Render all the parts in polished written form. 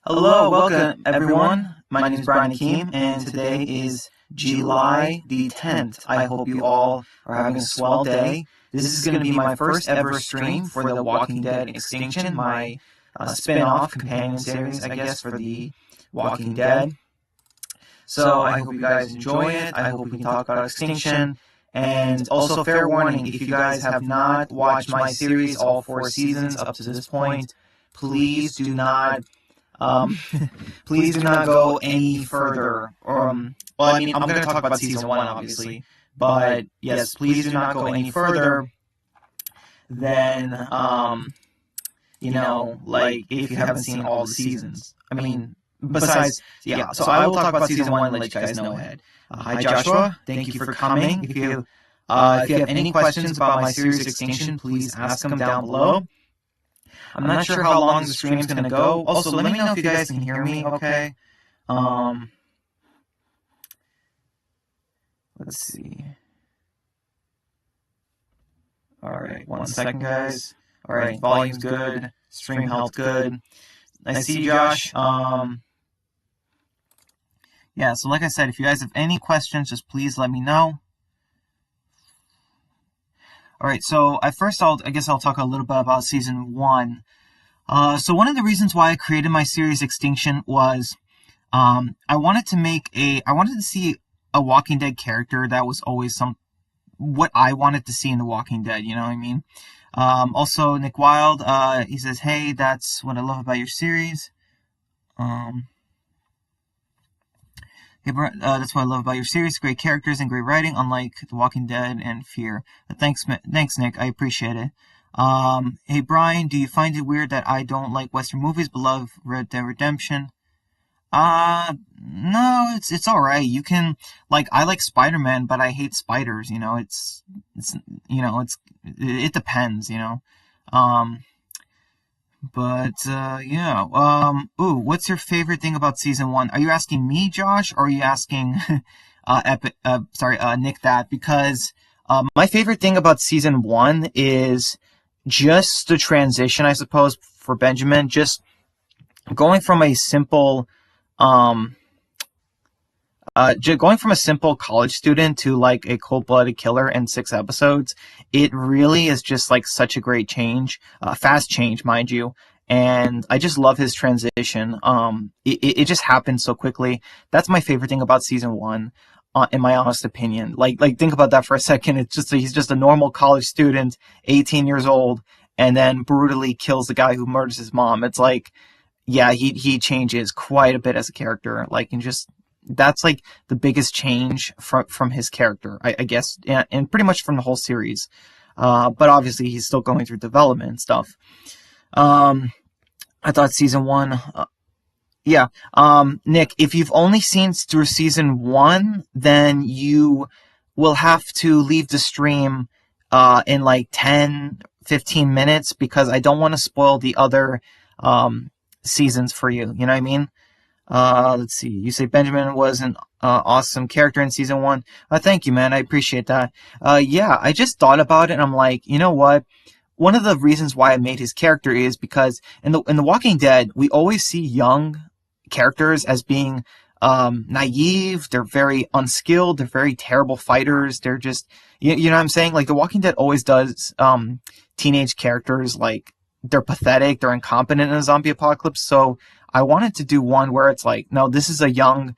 Hello, welcome everyone. My name is Brian Akeem, and today is July the 10th. I hope you all are having a swell day. This is going to be my first ever stream for The Walking Dead Extinction, my spin-off companion series, I guess, for The Walking Dead. So I hope you guys enjoy it. I hope we can talk about Extinction. And also, fair warning, if you guys have not watched my series, all 4 seasons up to this point, please do not please do not go any further. Well, I mean, I'm going to talk about season 1, obviously, but yes, please do not go any further than, like, if you haven't seen all the seasons. I mean, besides, yeah, so I will talk about season 1 and let you guys know ahead. Hi, Joshua. Thank you for coming. If you have any questions about my series Extinction, please ask them down below. I'm not sure how long the stream's going to go. Also, let me know if you guys can hear me okay. Let's see. Alright, 1 second, guys. Alright, volume's good. Stream health good. I see Josh. Yeah, so like I said, if you guys have any questions, just please let me know. Alright, so I guess I'll talk a little bit about season 1. So one of the reasons why I created my series Extinction was I wanted to see a Walking Dead character that was always what I wanted to see in The Walking Dead, you know what I mean? Also, Nick Wild, he says, hey, that's what I love about your series. That's what I love about your series. Great characters and great writing, unlike The Walking Dead and Fear. But thanks, Nick. I appreciate it. Hey, Brian, do you find it weird that I don't like Western movies but love Red Dead Redemption? No, it's alright. You can, like, I like Spider-Man, but I hate spiders, you know? It depends, you know? Ooh, what's your favorite thing about season 1? Are you asking me, Josh, or are you asking, Nick that? Because, my favorite thing about season 1 is just the transition, I suppose, for Benjamin, just going from a simple, college student to, like, a cold-blooded killer in 6 episodes. It really is just, like, such a great change, fast change, mind you, and I just love his transition. It just happened so quickly. That's my favorite thing about season 1. In my honest opinion, like think about that for a second. It's just he's just a normal college student, 18 years old, and then brutally kills the guy who murders his mom. It's like, yeah, he changes quite a bit as a character. Like, and just that's like the biggest change from his character, I guess, and pretty much from the whole series. But obviously he's still going through development and stuff. I thought season 1. Yeah, Nick, if you've only seen through season 1, then you will have to leave the stream in like 10, 15 minutes because I don't want to spoil the other seasons for you. You know what I mean? Let's see. You say Benjamin was an awesome character in season 1. Thank you, man. I appreciate that. Yeah, I just thought about it and I'm like, you know what? One of the reasons why I made his character is because in the Walking Dead, we always see young characters as being naive. They're very unskilled. They're very terrible fighters. They're just, you know what I'm saying? Like, The Walking Dead always does teenage characters, like, they're pathetic, they're incompetent in a zombie apocalypse. So I wanted to do one where it's like, no, this is a young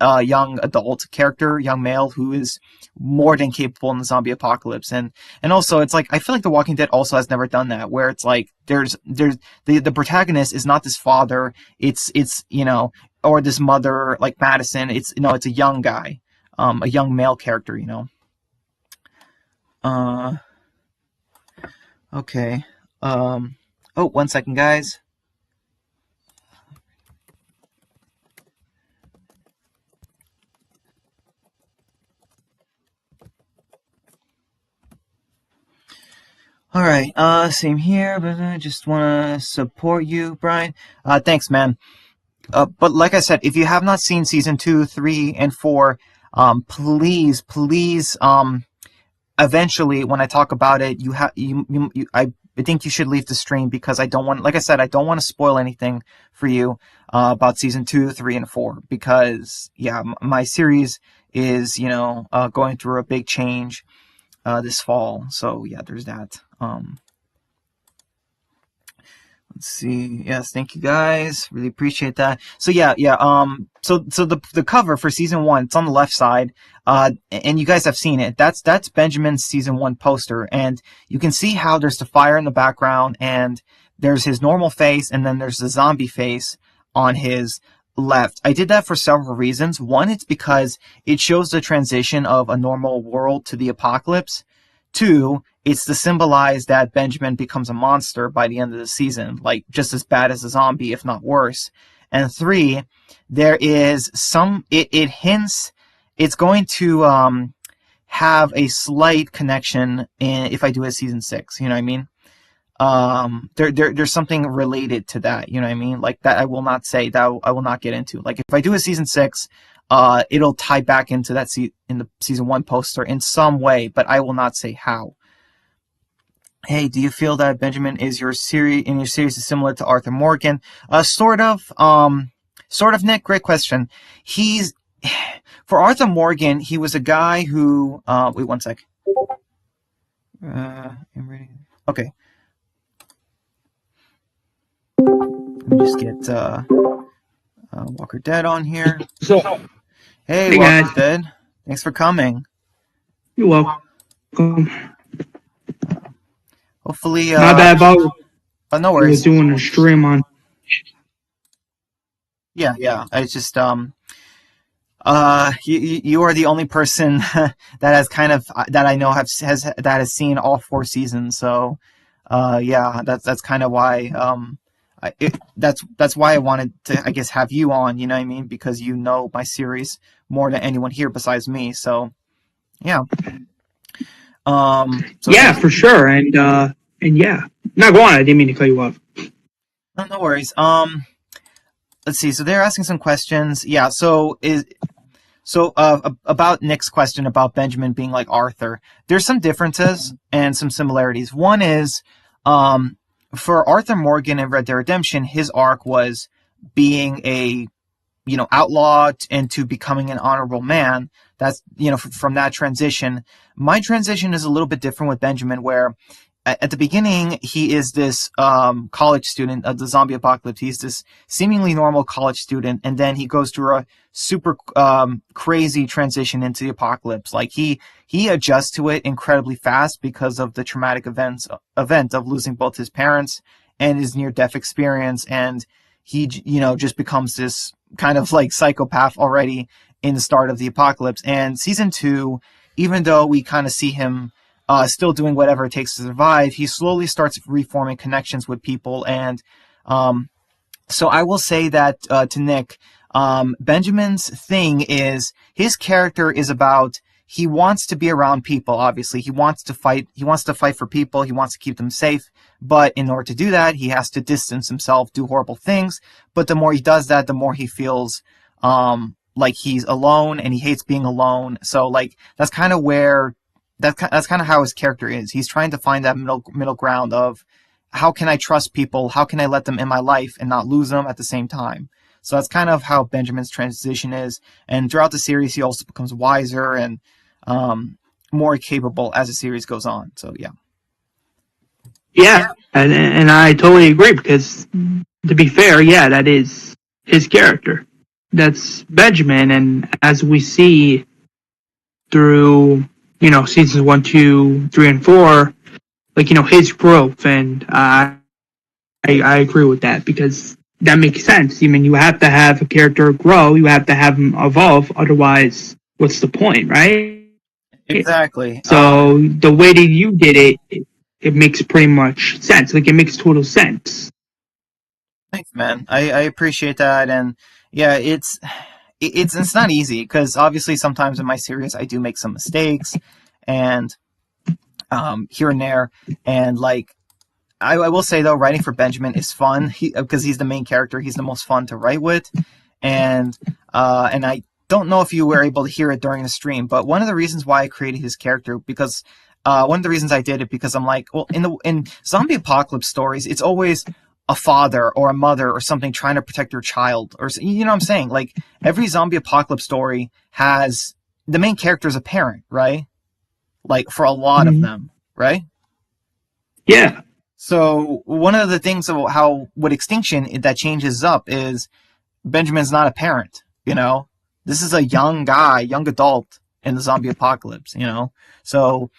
adult character, young male who is more than capable in the zombie apocalypse. And also it's like, I feel like The Walking Dead also has never done that, where it's like, there's the protagonist is not this father, it's, you know, or this mother like Madison. It's, you know, it's a young guy, a young male character, you know. Okay. Oh, 1 second, guys. Alright, same here, but I just want to support you, Brian. Thanks, man. But like I said, if you have not seen season 2, 3, and 4, please, eventually, when I talk about it, I think you should leave the stream because I don't want, like I said, I don't want to spoil anything for you about season 2, 3, and 4 because yeah, my series is going through a big change this fall. So yeah, there's that. Let's see. Yes, thank you guys. Really appreciate that. So yeah. So the cover for season 1, it's on the left side. And you guys have seen it. That's Benjamin's season 1 poster, and you can see how there's the fire in the background, and there's his normal face, and then there's the zombie face on his left. I did that for several reasons. One, it's because it shows the transition of a normal world to the apocalypse. 2, it's to symbolize that Benjamin becomes a monster by the end of the season, like just as bad as a zombie, if not worse. And 3, there is it hints it's going to have a slight connection if I do a season 6, you know what I mean? There's something related to that, you know what I mean? Like that I will not say, that I will not get into. Like if I do a season 6, it'll tie back into that in the season 1 poster in some way, but I will not say how. Hey, do you feel that Benjamin is your series is similar to Arthur Morgan? Sort of, Nick. Great question. For Arthur Morgan, he was a guy who. Wait one sec. I'm ready. Okay. Let me just get Walker Dead on here. Hey, Walker guys. Dead. Thanks for coming. You're welcome. Hopefully, my bad, Bob. No worries. I was doing a stream on. Yeah. I just you are the only person that has that I know has seen all 4 seasons. So, yeah, that's kind of why that's why I wanted to, I guess, have you on. You know what I mean? Because you know my series more than anyone here besides me. So, yeah. Yeah, for sure, and yeah. No, go on. I didn't mean to cut you off. No worries. Let's see. So they're asking some questions. Yeah. So about Nick's question about Benjamin being like Arthur, there's some differences and some similarities. One is, for Arthur Morgan in Red Dead Redemption, his arc was being a outlaw into becoming an honorable man. That's, from that transition. My transition is a little bit different with Benjamin, where at the beginning, he is this college student of the zombie apocalypse. He's this seemingly normal college student, and then he goes through a super crazy transition into the apocalypse. Like, he adjusts to it incredibly fast because of the traumatic event of losing both his parents and his near-death experience, and he, just becomes this kind of like psychopath already in the start of the apocalypse. And season 2, even though we kind of see him still doing whatever it takes to survive, he slowly starts reforming connections with people. And so I will say that to Nick, Benjamin's thing is, his character is about, he wants to be around people. Obviously, he wants to fight for people. He wants to keep them safe. But in order to do that, he has to distance himself, do horrible things. But the more he does that, the more he feels like he's alone, and he hates being alone. So like that's kind of how his character is. He's trying to find that middle ground of, how can I trust people? How can I let them in my life and not lose them at the same time? So that's kind of how Benjamin's transition is. And throughout the series, he also becomes wiser and more capable as the series goes on. So yeah. Yeah, and I totally agree, because to be fair, yeah, that is his character. That's Benjamin, and as we see through, seasons 1, 2, 3, and 4, like, his growth, and I agree with that, because that makes sense. I mean, you have to have a character grow, you have to have him evolve, otherwise, what's the point, right? Exactly. So the way that you did it makes pretty much sense. Like, it makes total sense. Thanks, man. I appreciate that, and yeah, it's not easy, because obviously sometimes in my series I do make some mistakes, and here and there, and like I will say though, writing for Benjamin is fun, because he's the main character. He's the most fun to write with, and I don't know if you were able to hear it during the stream, but one of the reasons why I created his character, because one of the reasons I did it because I'm like, well, in zombie apocalypse stories, it's always a father or a mother or something trying to protect their child, or you know what I'm saying? Like every zombie apocalypse story has the main character is a parent, right? Like for a lot of Mhm. them, right? Yeah. So one of the things about how with Extinction that changes up is Benjamin's not a parent, you know? This is a young guy, young adult in the zombie apocalypse, you know? So,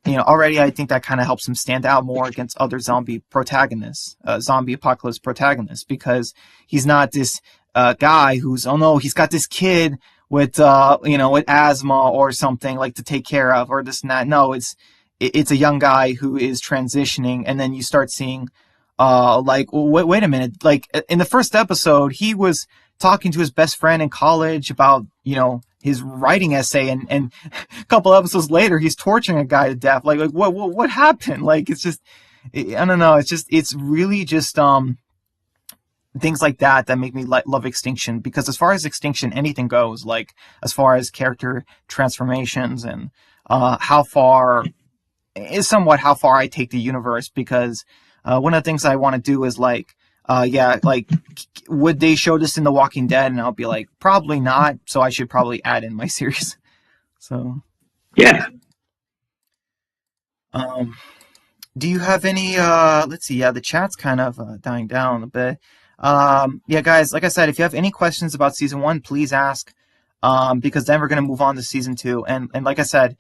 you know, already I think that kind of helps him stand out more against other zombie protagonists, zombie apocalypse protagonists, because he's not this guy who's, oh no, he's got this kid with, you know, with asthma or something like to take care of or this and that. No, it's a young guy who is transitioning, and then you start seeing like wait a minute, like in the first episode he was talking to his best friend in college about, you know, his writing essay, and a couple episodes later he's torturing a guy to death. Like what happened? Like it's just, I don't know, it's really just things like that that make me love Extinction, because as far as Extinction anything goes, like as far as character transformations and how far is somewhat how far I take the universe, because one of the things I want to do is like, yeah, like, would they show this in The Walking Dead? And I'll be like, probably not. So I should probably add in my series. So, Yeah. um, do you have any? Let's see. Yeah, the chat's kind of dying down a bit. Yeah, guys, like I said, if you have any questions about season one, please ask. Because then we're gonna move on to season two. And like I said,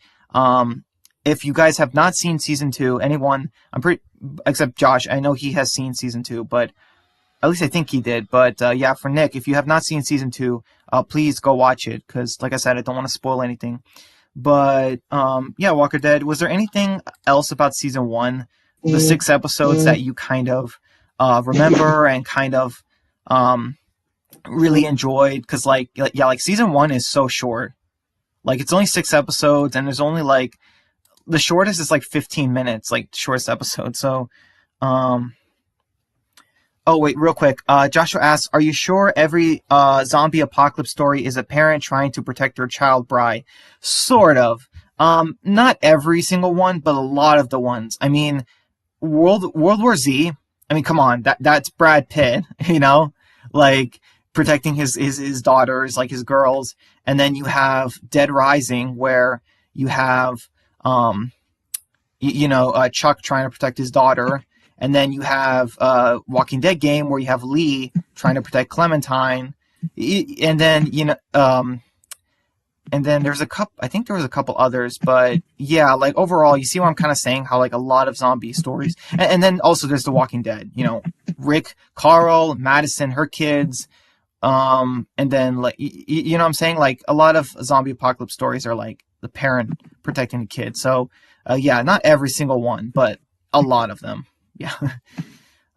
if you guys have not seen season two, anyone, I'm pretty, except Josh, I know he has seen season two, but at least I think he did. But yeah, for Nick, if you have not seen season two, please go watch it, because like I said, I don't want to spoil anything. But yeah, Walker Dead. Was there anything else about season one, the 6 episodes, that you kind of remember and kind of really enjoyed? Because yeah, like season one is so short. Like it's only 6 episodes, and there's only like the shortest is like 15 minutes, like the shortest episode. So, oh wait, real quick. Joshua asks, "Are you sure every zombie apocalypse story is a parent trying to protect their child bride?" Sort of. Not every single one, but a lot of the ones. I mean, World War Z. I mean, come on, that's Brad Pitt. You know, like protecting his daughters, like his girls, and then you have Dead Rising, where you have Chuck trying to protect his daughter, and then you have Walking Dead game where you have Lee trying to protect Clementine, and then and then there's a couple. I think there was a couple others, but yeah, like overall, you see what I'm kind of saying? How like a lot of zombie stories, and then also there's The Walking Dead. You know, Rick, Carl, Madison, her kids, and then like you know what I'm saying? Like a lot of zombie apocalypse stories are like the parent protecting the kid. So yeah, not every single one, but a lot of them. Yeah.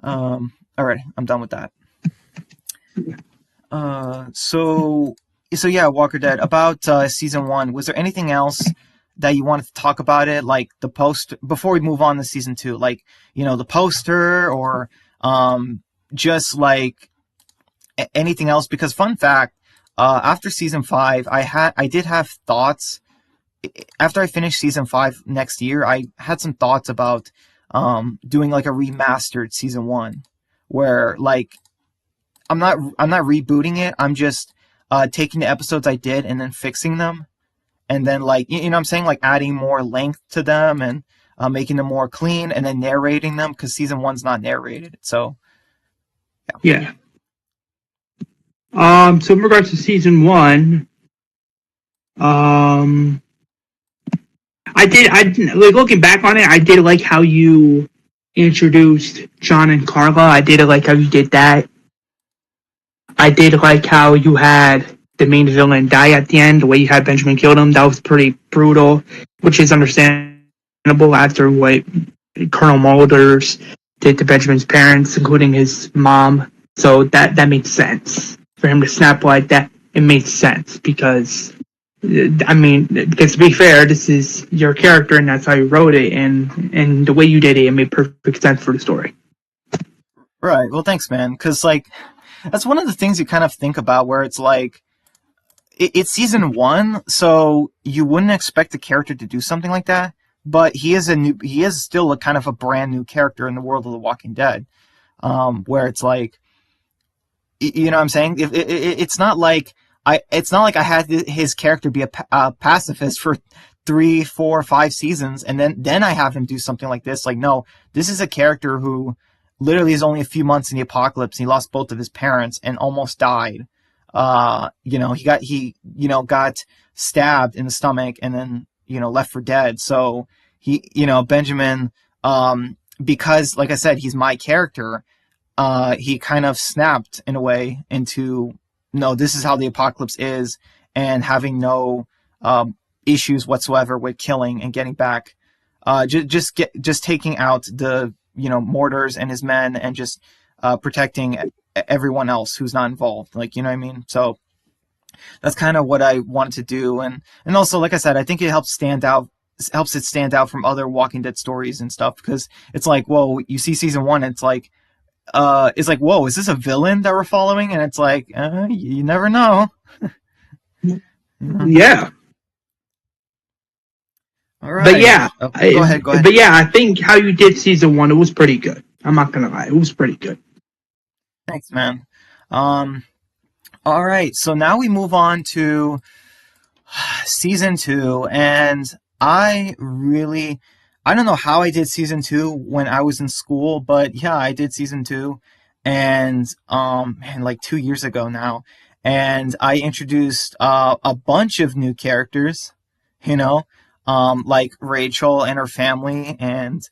All right, I'm done with that. So yeah, Walker Dead. About season one, was there anything else that you wanted to talk about it, like the post before we move on to season two, like the poster, or just like anything else? Because fun fact, after season five, I did have thoughts. After I finished season five next year, I had some thoughts about doing like a remastered season one, where like I'm not rebooting it. I'm just taking the episodes I did and then fixing them, and then like you know what I'm saying, like adding more length to them and making them more clean, and then narrating them, because season one's not narrated. So Yeah. So in regards to season one, I like looking back on it, I did like how you introduced John and Carla. I did like how you did that. I did like how you had the main villain die at the end, the way you had Benjamin killed him. That was pretty brutal, which is understandable after what Colonel Mulders did to Benjamin's parents, including his mom. So that made sense. For him to snap like that, it made sense, because because to be fair, this is your character and that's how you wrote it, and the way you did it, it made perfect sense for the story. right, well, thanks, man, because like that's one of the things you kind of think about, where it's like it's season one, so you wouldn't expect the character to do something like that. but he is still a kind of a brand new character in the world of The Walking Dead, where it's like, you know what I'm saying? It's not like I had his character be a pacifist for 3, 4, 5 seasons, and then I have him do something like this. Like, no, this is a character who literally is only a few months in the apocalypse. And he lost both of his parents and almost died. He got stabbed in the stomach and then left for dead. So Benjamin, because like I said, he's my character. He kind of snapped in a way into, no, this is how the apocalypse is, and having no issues whatsoever with killing and getting back, just taking out the mortars and his men, and just protecting everyone else who's not involved. Like, you know what I mean? So that's kind of what I wanted to do, and also, like I said, I think it helps it stand out from other Walking Dead stories and stuff, because it's like, whoa, you see season 1, it's like, whoa, is this a villain that we're following? And it's like, you never know. Yeah. All right. But yeah, go ahead. But yeah, I think how you did season 1, it was pretty good. I'm not gonna lie, it was pretty good. Thanks, man. All right, so now we move on to season 2, and I don't know how I did season 2 when I was in school, but yeah, I did season 2, and like 2 years ago now, and I introduced a bunch of new characters, like Rachel and her family, and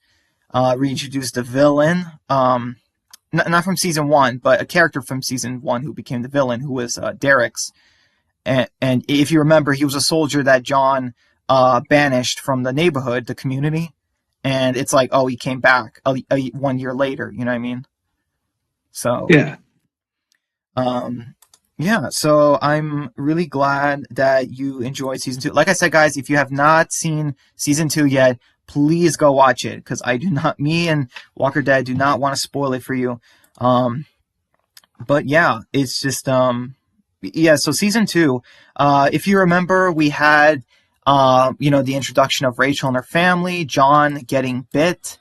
reintroduced a villain, not from season 1, but a character from season 1 who became the villain, who was Derek's. And if you remember, he was a soldier that John banished from the neighborhood, the community. And it's like, oh, he came back 1 year later. You know what I mean? So yeah, yeah. So I'm really glad that you enjoyed season 2. Like I said, guys, if you have not seen season 2 yet, please go watch it, because me and Walker Dead do not want to spoil it for you. But yeah, it's just yeah. So season 2, if you remember, we had the introduction of Rachel and her family, John getting bit,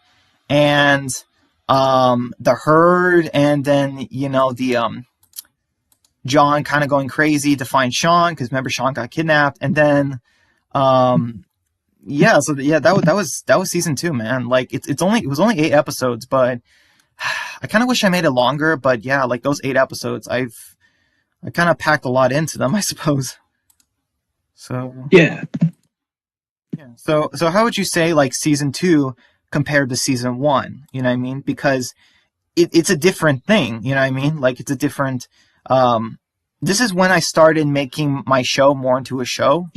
and the herd, and then the John kind of going crazy to find Sean, because remember, Sean got kidnapped, and then yeah, so yeah, that was season 2, man. Like, it was only 8 episodes, but I kind of wish I made it longer. But yeah, like those 8 episodes, I kind of packed a lot into them, I suppose. So yeah. So how would you say, like, season 2 compared to season 1? You know what I mean? Because it's a different thing. You know what I mean? Like, it's a different. This is when I started making my show more into a show,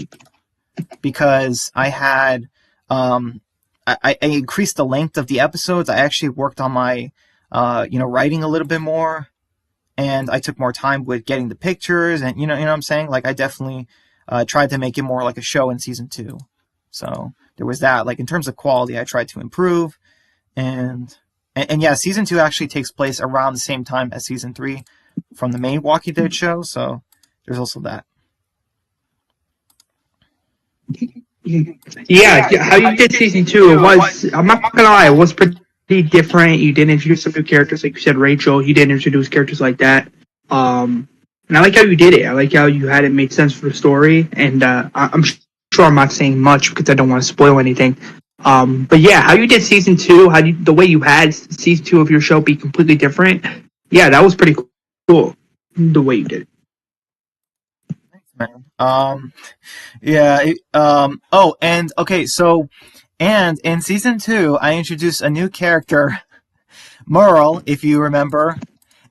because I had I increased the length of the episodes. I actually worked on my writing a little bit more, and I took more time with getting the pictures, and you know what I'm saying? Like, I definitely tried to make it more like a show in season 2. So there was that. Like, in terms of quality, I tried to improve, and yeah, season 2 actually takes place around the same time as season 3 from the main Walking Dead show. So there's also that. Yeah, how you did season 2, it was, I'm not gonna lie, it was pretty different. You did introduce some new characters, like you said, Rachel. You did introduce characters like that. And I like how you did it. I like how you had it make sense for the story. And I'm sure I'm not saying much because I don't want to spoil anything. But yeah, how you did season 2, the way you had season 2 of your show be completely different. Yeah, that was pretty cool. The way you did it. Man. Yeah. Oh, and okay. So, and in season 2, I introduced a new character, Merle, if you remember,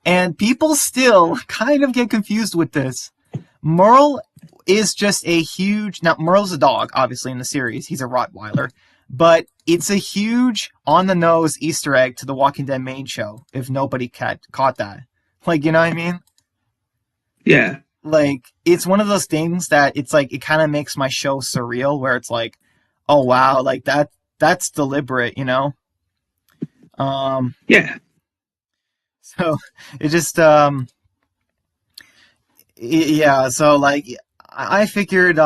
and people still kind of get confused with this. Merle is just a huge. Now, Merle's a dog, obviously, in the series. He's a Rottweiler, but it's a huge on the nose Easter egg to the Walking Dead main show. If nobody caught that, like, you know what I mean? Yeah. Like, it's one of those things that it's like, it kind of makes my show surreal, where it's like, oh wow, like that's deliberate, Yeah. So it just yeah, so like I figured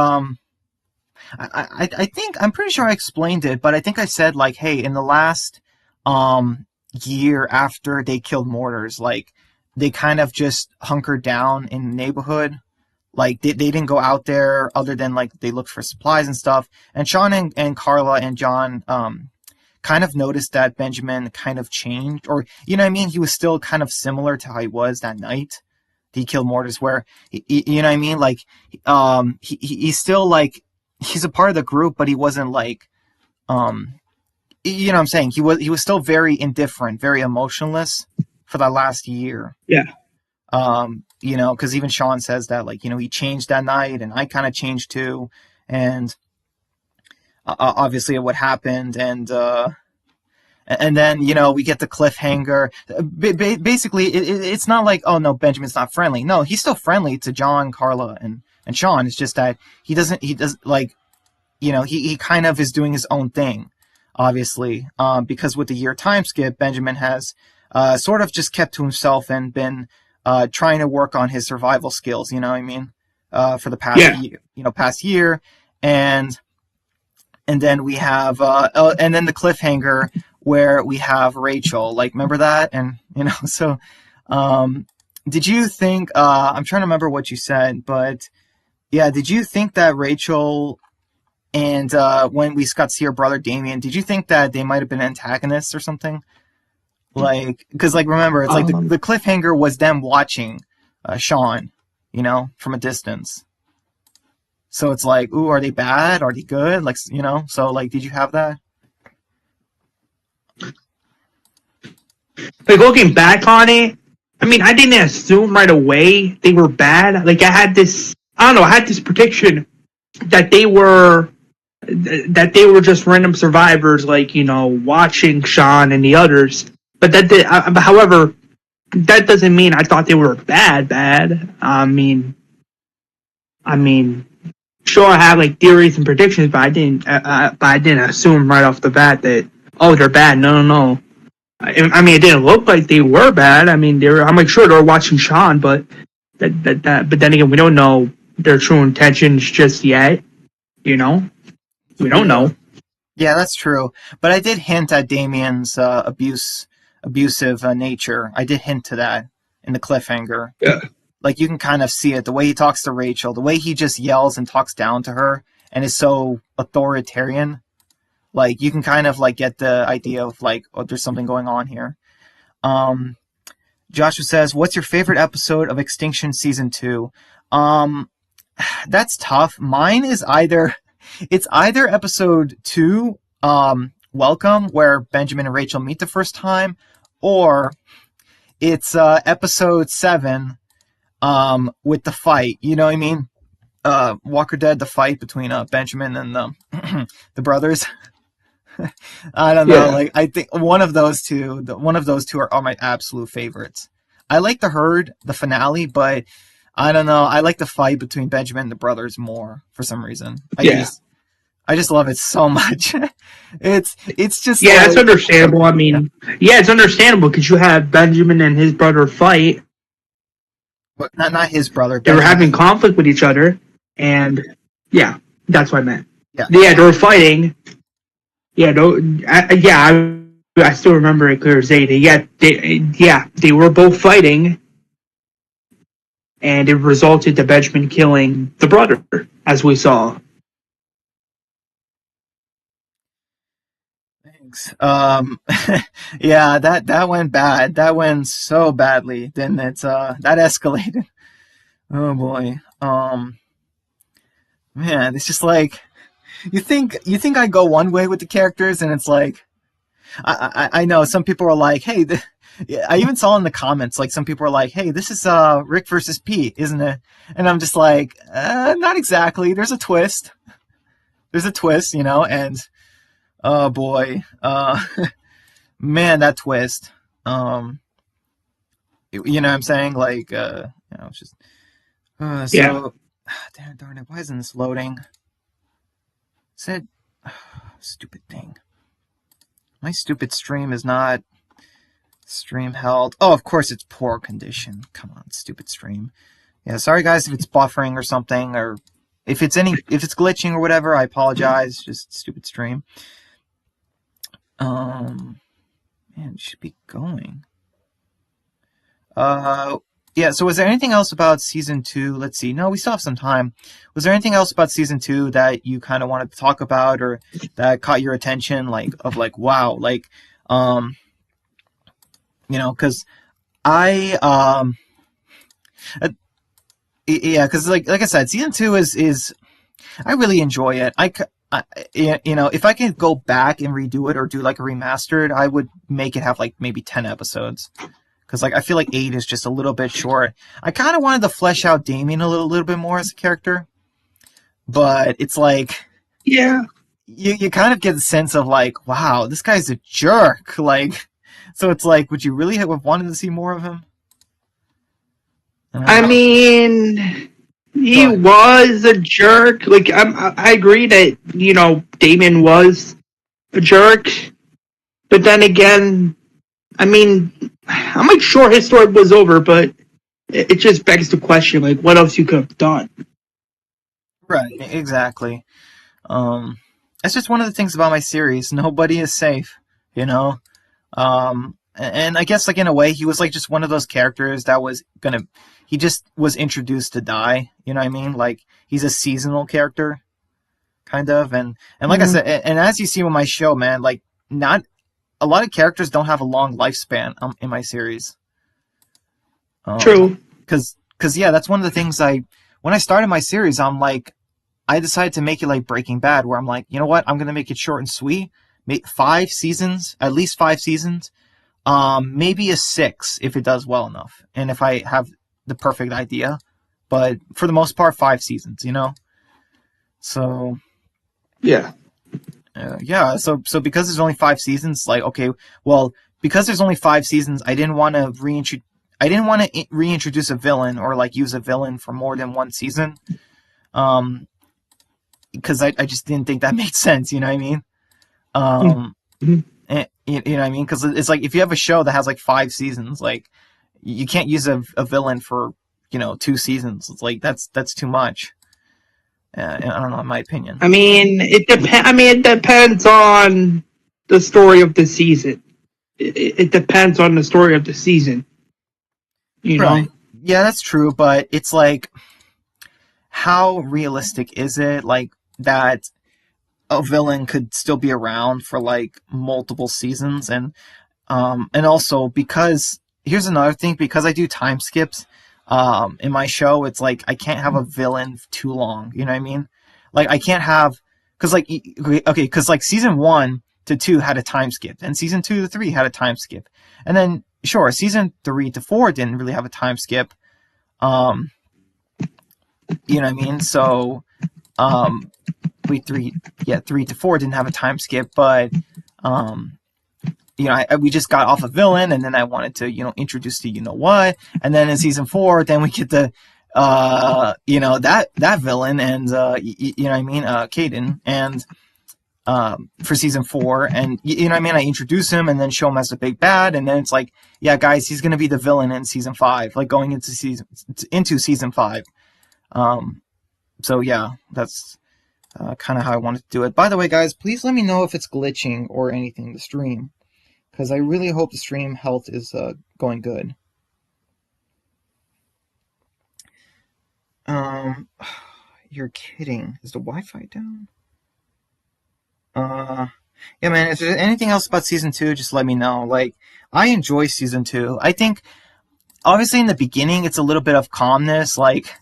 I think I'm pretty sure I explained it, but I think I said like, hey, in the last um year after they killed Mortars, like they kind of just hunkered down in the neighborhood. Like they didn't go out there other than like they looked for supplies and stuff. And Sean and Carla and John kind of noticed that Benjamin kind of changed, or you know what I mean, he was still kind of similar to how he was that night he killed Mortis, where you know what I mean, like he's still like he's a part of the group, but he wasn't like um you know what I'm saying, he was still very indifferent, very emotionless for that last year. Yeah. You know, because even Sean says that, like, you know, he changed that night, and I kind of changed too, and obviously what happened, and then you know we get the cliffhanger. Basically, it's not like, oh no, Benjamin's not friendly. No, he's still friendly to John, Carla, and Sean. It's just that he does like, you know, he kind of is doing his own thing, obviously, because with the year time skip, Benjamin has sort of just kept to himself and been trying to work on his survival skills. You know what I mean? For the past year, past year, and then we have and then the cliffhanger where we have Rachel. Like, remember that? And you know, so did you think? I'm trying to remember what you said, but yeah, did you think that Rachel and when we got to see her brother Damien, did you think that they might have been antagonists or something? Like, because like remember, it's like the cliffhanger was them watching Sean, you know, from a distance. So it's like, ooh, are they bad? Are they good? Like, you know, so like, did you have that? Like, looking back on it, I mean, I didn't assume right away they were bad. Like, I had this prediction that they were just random survivors, like, you know, watching Sean and the others. But however, that doesn't mean I thought they were bad. I mean, sure, I have like theories and predictions, but I didn't assume right off the bat that, oh, they're bad. No. I mean, it didn't look like they were bad. I mean, I'm like, sure, they were watching Sean, but but then again, we don't know their true intentions just yet. You know, we don't know. Yeah, that's true. But I did hint at Damien's abusive nature. I did hint to that in the cliffhanger. Yeah. Like, you can kind of see it, the way he talks to Rachel, the way he just yells and talks down to her and is so authoritarian. Like, you can kind of like get the idea of like, oh, there's something going on here. Joshua says, what's your favorite episode of Extinction season 2? That's tough. Mine is either episode 2, Welcome, where Benjamin and Rachel meet the first time, or it's episode 7, with the fight. You know what I mean? Walker Dead, the fight between Benjamin and the brothers. I don't know. Yeah. Like, I think one of those two are my absolute favorites. I like the herd, the finale, but I don't know. I like the fight between Benjamin and the brothers more for some reason. I just love it so much. It's just it's understandable. I mean, it's understandable because you have Benjamin and his brother fight. But not his brother. They were having conflict with each other, and that's what I meant. Yeah, they were fighting. I still remember it clear as day. They were both fighting, and it resulted to Benjamin killing the brother, as we saw. Thanks. That went bad. That went so badly. Then that escalated. Oh boy. Man, it's just like, you think I go one way with the characters, and it's like, I know some people are like, hey, I even saw in the comments, like, some people are like, hey, this is Rick versus Pete, isn't it? And I'm just like, not exactly. There's a twist, you know, and oh boy, man, that twist. You know what I'm saying? Like, you know, it's just darn it, why isn't this loading? Said, stupid thing. My stupid stream is not stream held. Oh, of course it's poor condition. Come on, stupid stream. Yeah, sorry guys if it's buffering or something, or if it's glitching or whatever, I apologize. Just stupid stream. Man, it should be going. Yeah. So, was there anything else about season 2? Let's see. No, we still have some time. Was there anything else about season 2 that you kind of wanted to talk about, or that caught your attention? Wow, because I yeah, because like I said, season 2 is I really enjoy it. If I could go back and redo it or do like a remastered, I would make it have like maybe 10 episodes. Because like I feel like 8 is just a little bit short. I kind of wanted to flesh out Damien a little bit more as a character, but it's like Yeah. you kind of get the sense of like, wow, this guy's a jerk. Like, so it's like, would you really have wanted to see more of him? I mean, he was a jerk. Like, I agree that, Damon was a jerk. But then again, I mean, I'm like sure his story was over, but it just begs the question, like, what else you could have done? Right, exactly. That's just one of the things about my series. Nobody is safe, you know? And I guess like in a way he was like just one of those characters that he just was introduced to die, you know what I mean? Like he's a seasonal character kind of, and like I said, and as you see with my show, man, like not a lot of characters don't have a long lifespan in my series. True. Cuz yeah, that's one of the things when I started my series, I decided to make it like Breaking Bad, where I'm like, you know what? I'm going to make it short and sweet. Make 5 seasons, at least 5 seasons. Maybe a 6 if it does well enough, and if I have the perfect idea. But for the most part, 5 seasons, you know. So yeah, yeah. So because there's only 5 seasons, like okay, well, because there's only 5 seasons, I didn't want to reintroduce a villain or like use a villain for more than 1 season. Because I just didn't think that made sense, you know what I mean? You know what I mean? Because it's like if you have a show that has like 5 seasons, like you can't use a villain for 2 seasons. It's like that's too much. I don't know, in my opinion. I mean, it depends on the story of the season. It depends on the story of the season. You know? Right. Yeah, that's true, but it's like, how realistic is it? Like that a villain could still be around for like multiple seasons, and also because here's another thing, because I do time skips in my show, it's like I can't have a villain too long, you know what I mean? Like I can't have, because like okay, because like season 1 to 2 had a time skip, and season 2 to 3 had a time skip, and then sure, season 3 to 4 didn't really have a time skip. You know what I mean? So 3 to 4 didn't have a time skip, but we just got off a villain, and then I wanted to introduce the what, and then in season 4, then we get the that villain, and you know what I mean, Caden, and for season 4, and you know what I mean, I introduce him and then show him as the big bad, and then it's like, yeah, guys, he's gonna be the villain in season 5, like going into season 5. So yeah, that's kind of how I wanted to do it. By the way, guys, please let me know if it's glitching or anything, the stream, because I really hope the stream health is going good. You're kidding. Is the Wi-Fi down? Yeah, man, if there's anything else about season 2, just let me know. Like, I enjoy season 2. I think, obviously, in the beginning, it's a little bit of calmness, like,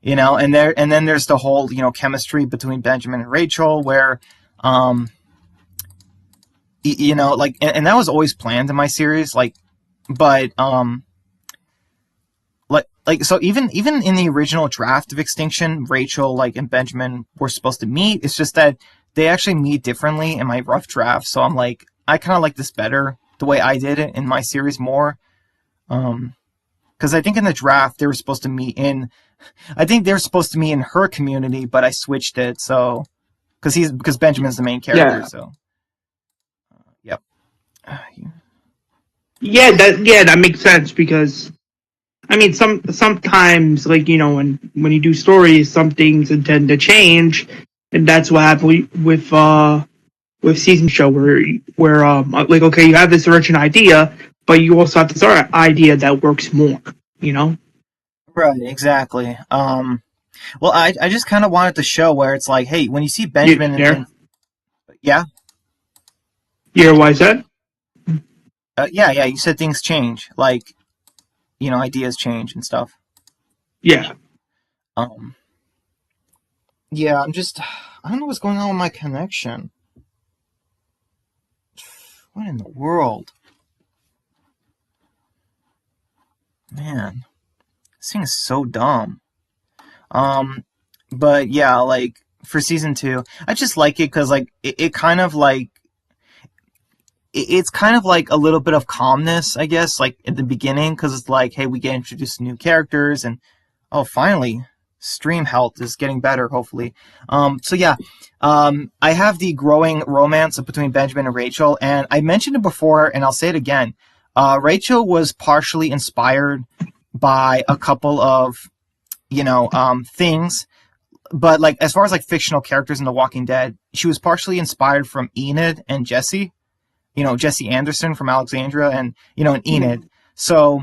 and then there's the whole, chemistry between Benjamin and Rachel, where, like, and that was always planned in my series, like, but, so even in the original draft of Extinction, Rachel, like, and Benjamin were supposed to meet. It's just that they actually meet differently in my rough draft. So I'm like, I kind of like this better, the way I did it in my series more. Because I think in the draft they were supposed to meet in her community, but I switched it. So because Benjamin's the main character. Yeah. So yep. Yeah, that makes sense, because I mean, sometimes, like, when you do stories, some things intend to change, and that's what happened with season show where like, okay, you have this original idea, but you also have this other idea that works more. You know? Right, exactly. Well, I just kind of wanted to show where it's like, hey, when you see You Benjamin there? and yeah, You hear why I said? yeah, you said things change, like ideas change and stuff. Yeah. Um, yeah, I don't know what's going on with my connection. What in the world, man? This thing is so dumb. Um, but yeah, like for season two, I just like it because like it kind of like it's kind of like a little bit of calmness, I guess, like at the beginning, because it's like, hey, we get introduced to new characters, and oh, finally, stream health is getting better, hopefully. So yeah, I have the growing romance between Benjamin and Rachel, and I mentioned it before, and I'll say it again. Rachel was partially inspired by a couple of things, but like as far as like fictional characters in The Walking Dead, she was partially inspired from Enid and Jesse, Jesse Anderson from Alexandria, and Enid. So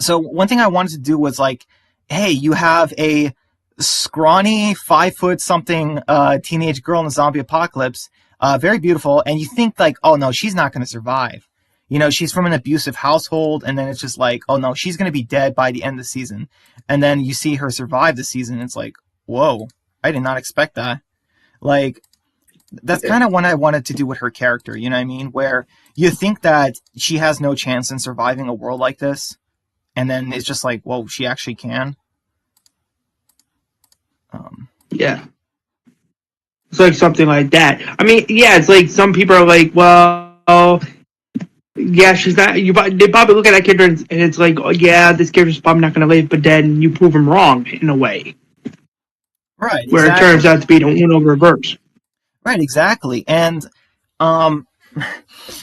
one thing I wanted to do was like, hey, you have a scrawny 5 foot something teenage girl in the zombie apocalypse, very beautiful, and you think like, oh no, she's not going to survive. She's from an abusive household, and then it's just like, oh no, she's going to be dead by the end of the season. And then you see her survive the season, and it's like, whoa, I did not expect that. Like, that's kind of what I wanted to do with her character, you know what I mean? Where you think that she has no chance in surviving a world like this, and then it's just like, whoa, she actually can. Um, Yeah. It's like something like that. I mean, yeah, it's like some people are like, well, yeah, she's not. They probably look at that character and it's like, oh yeah, this character's probably not going to live, but then you prove them wrong in a way, right, where it turns exactly. out to be the Uno reverse. Right, exactly. Um,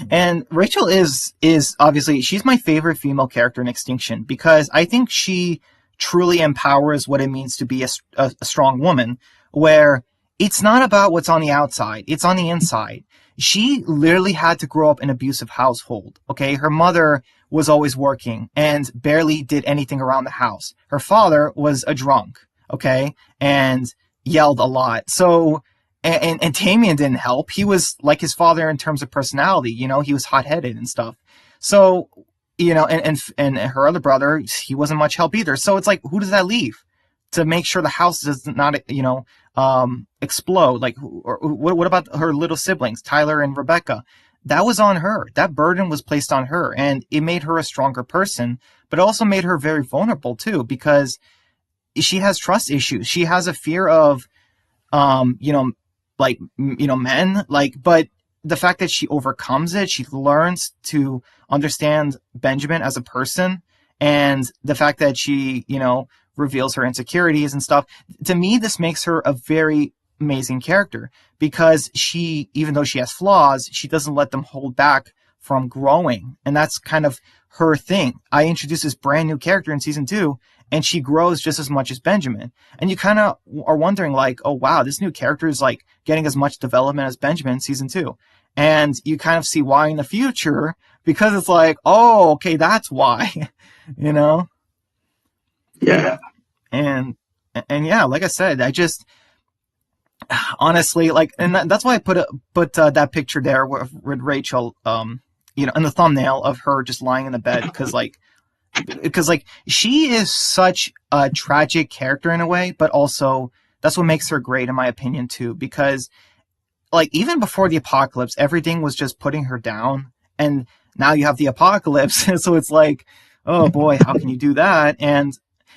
and Rachel is obviously she's my favorite female character in Extinction because I think she truly empowers what it means to be a strong woman. Where it's not about what's on the outside; it's on the inside. She literally had to grow up in an abusive household. Okay, her mother was always working and barely did anything around the house. Her father was a drunk. Okay, and yelled a lot. So and Damien didn't help. He was like his father in terms of personality. He was hot headed and stuff. So and her other brother, he wasn't much help either. So it's like, who does that leave to make sure the house does not explode? Like, or what about her little siblings, Tyler and Rebecca? That was on her. That burden was placed on her, and it made her a stronger person, but it also made her very vulnerable too because she has trust issues. She has a fear of um, you know, men, but the fact that she overcomes it, she learns to understand Benjamin as a person, and the fact that she, reveals her insecurities and stuff. To me, this makes her a very amazing character because she, even though she has flaws, she doesn't let them hold back from growing. And that's kind of her thing. I introduced this brand new character in season two, and she grows just as much as Benjamin. And you kind of are wondering, like, oh, wow, this new character is like getting as much development as Benjamin in season two. And you kind of see why in the future because it's like, oh, okay, that's why, you know? Yeah. And, and yeah, like I said, I just, honestly, like, and that's why I put that picture there with Rachel, in the thumbnail of her just lying in the bed because she is such a tragic character in a way, but also that's what makes her great in my opinion too. Because like even before the apocalypse, everything was just putting her down, and now you have the apocalypse, so it's like, oh boy, how can you do that? And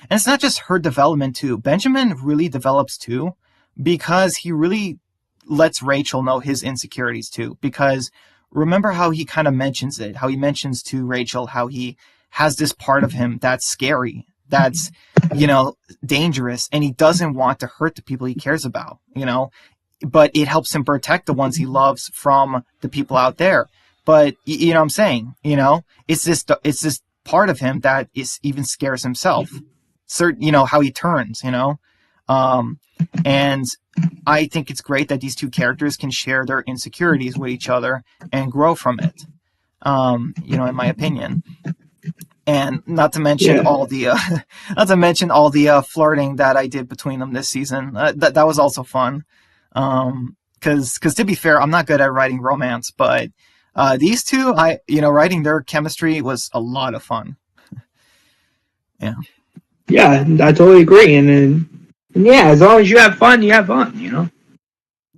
it's not just her development too. Benjamin really develops too, because he really lets Rachel know his insecurities too. Because remember how he kind of mentions it, how he mentions to Rachel how he has this part of him that's scary, that's, dangerous, and he doesn't want to hurt the people he cares about, but it helps him protect the ones he loves from the people out there. But you know what I'm saying, it's this part of him that is even scares himself. How he turns, and I think it's great that these two characters can share their insecurities with each other and grow from it. In my opinion, and not to mention Yeah. all the flirting that I did between them this season. That was also fun. Because to be fair, I'm not good at writing romance, but these two, writing their chemistry was a lot of fun. Yeah. Yeah, I totally agree. And yeah, as long as you have fun, you have fun,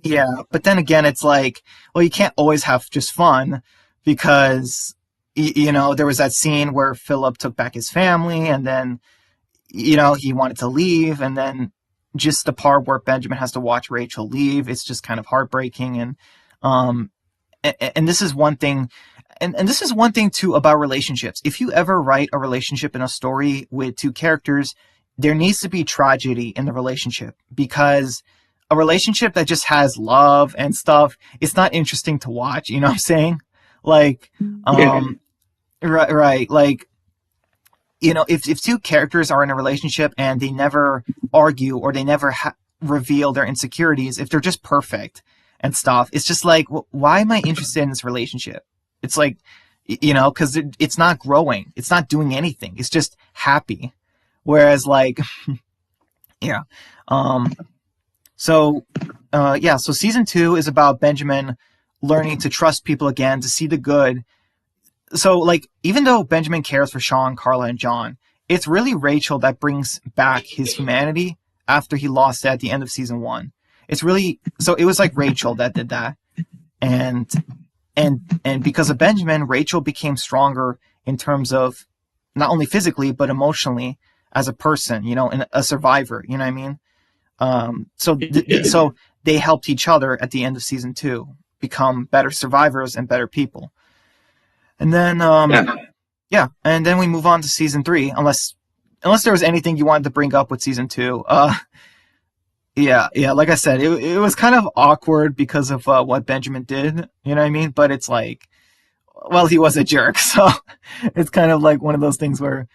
Yeah, but then again, it's like, well, you can't always have just fun because, there was that scene where Philip took back his family and then, he wanted to leave. And then just the part where Benjamin has to watch Rachel leave, it's just kind of heartbreaking. Um, and this is one thing, and this is one thing too about relationships. If you ever write a relationship in a story with two characters, there needs to be tragedy in the relationship because a relationship that just has love and stuff, it's not interesting to watch. You know what I'm saying? Like, Yeah. right. Like, if two characters are in a relationship and they never argue or they never reveal their insecurities, if they're just perfect and stuff, it's just like, why am I interested in this relationship? It's like, because it's not growing, it's not doing anything, it's just happy. Whereas, like, yeah, so so season 2 is about Benjamin learning to trust people again, to see the good. So, like, even though Benjamin cares for Sean, Carla, and John, it's really Rachel that brings back his humanity after he lost it at the end of season 1. It's really, so it was like Rachel that did that. And because of Benjamin, Rachel became stronger in terms of not only physically but emotionally as a person, and a survivor. You know what I mean? So they helped each other at the end of season 2 become better survivors and better people. And then and then we move on to season 3, unless there was anything you wanted to bring up with season 2. Yeah, like I said, it was kind of awkward because of what Benjamin did, you know what I mean? But it's like, well, he was a jerk, so it's kind of like one of those things where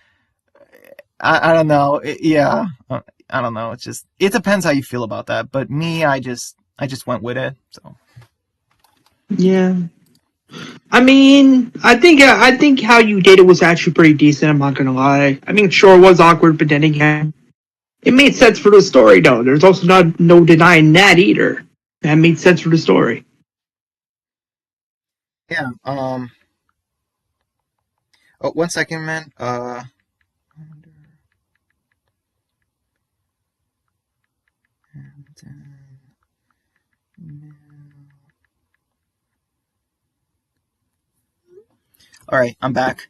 I don't know. I don't know. It's just, it depends how you feel about that. But me, I just went with it. So Yeah. I mean, I think how you did it was actually pretty decent. I'm not gonna lie. I mean, sure, it was awkward, but then again, it made sense for the story. Though there's also no denying that either. That made sense for the story. yeah. Oh, 1 second, man. All right, I'm back.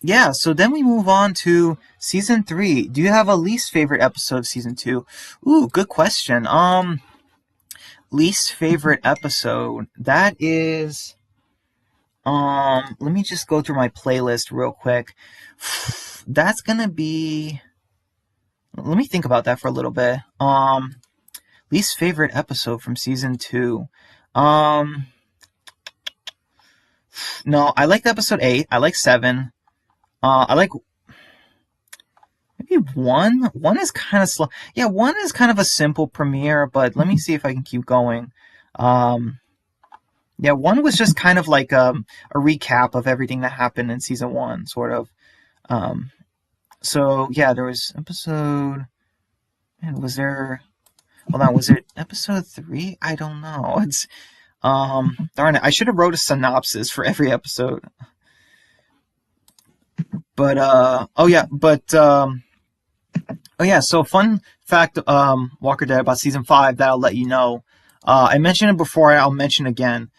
Yeah. So then we move on to season 3. Do you have a least favorite episode of season 2? Ooh, good question. Least favorite episode. That is. Let me just go through my playlist real quick. That's gonna be. Let me think about that for a little bit. Least favorite episode from season 2. Um, no, I like episode 8. I like 7. I like maybe 1. 1 is kind of slow. Yeah, 1 is kind of a simple premiere, but let me see if I can keep going. Um, yeah, 1 was just kind of like a recap of everything that happened in season 1, sort of. Um, so yeah, there was episode. Man, was there? Hold on, was it episode 3? I don't know. It's darn it, I should have wrote a synopsis for every episode. But so fun fact, Walker Dead about season 5 that I'll let you know. I mentioned it before, I'll mention again.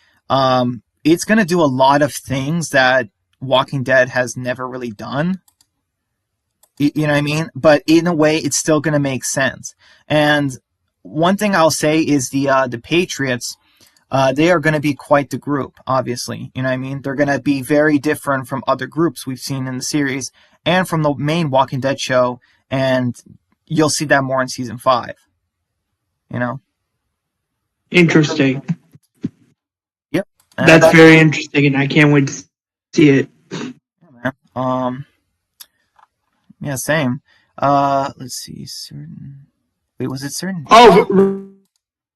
It's gonna do a lot of things that Walking Dead has never really done. You know what I mean? But in a way, it's still gonna make sense. And one thing I'll say is the Patriots. They are going to be quite the group, obviously. You know what I mean? They're going to be very different from other groups we've seen in the series and from the main Walking Dead show, and you'll see that more in season 5. You know? Interesting. Yep. That's very interesting, and I can't wait to see it. Yeah, man. Yeah, same. Let's see. Certain. Wait, was it certain? Oh,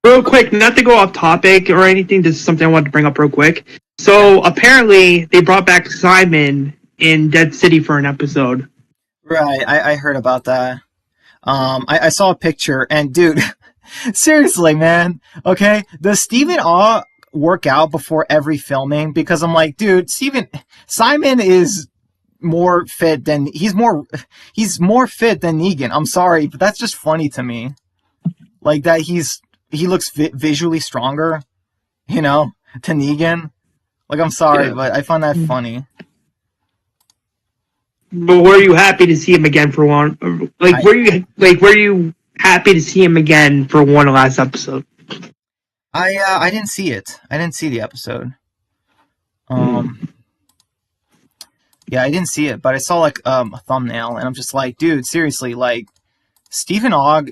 real quick, not to go off topic or anything. This is something I wanted to bring up real quick. Yeah. So apparently, they brought back Simon in Dead City for an episode. Right. I heard about that. I saw a picture, and dude, seriously, man. Okay, does Stephen Aw work out before every filming? Because I'm like, dude, Simon is more fit than he's more fit than Negan. I'm sorry, but that's just funny to me. Like that he looks visually stronger, you know, to Negan. Like I'm sorry, Yeah. but I find that funny. But were you happy to see him again for one? I Were you happy to see him again for one last episode? I didn't see it. I didn't see the episode. Um, yeah, I didn't see it, but I saw like a thumbnail, and I'm just like, dude, seriously, like Stephen Ogg,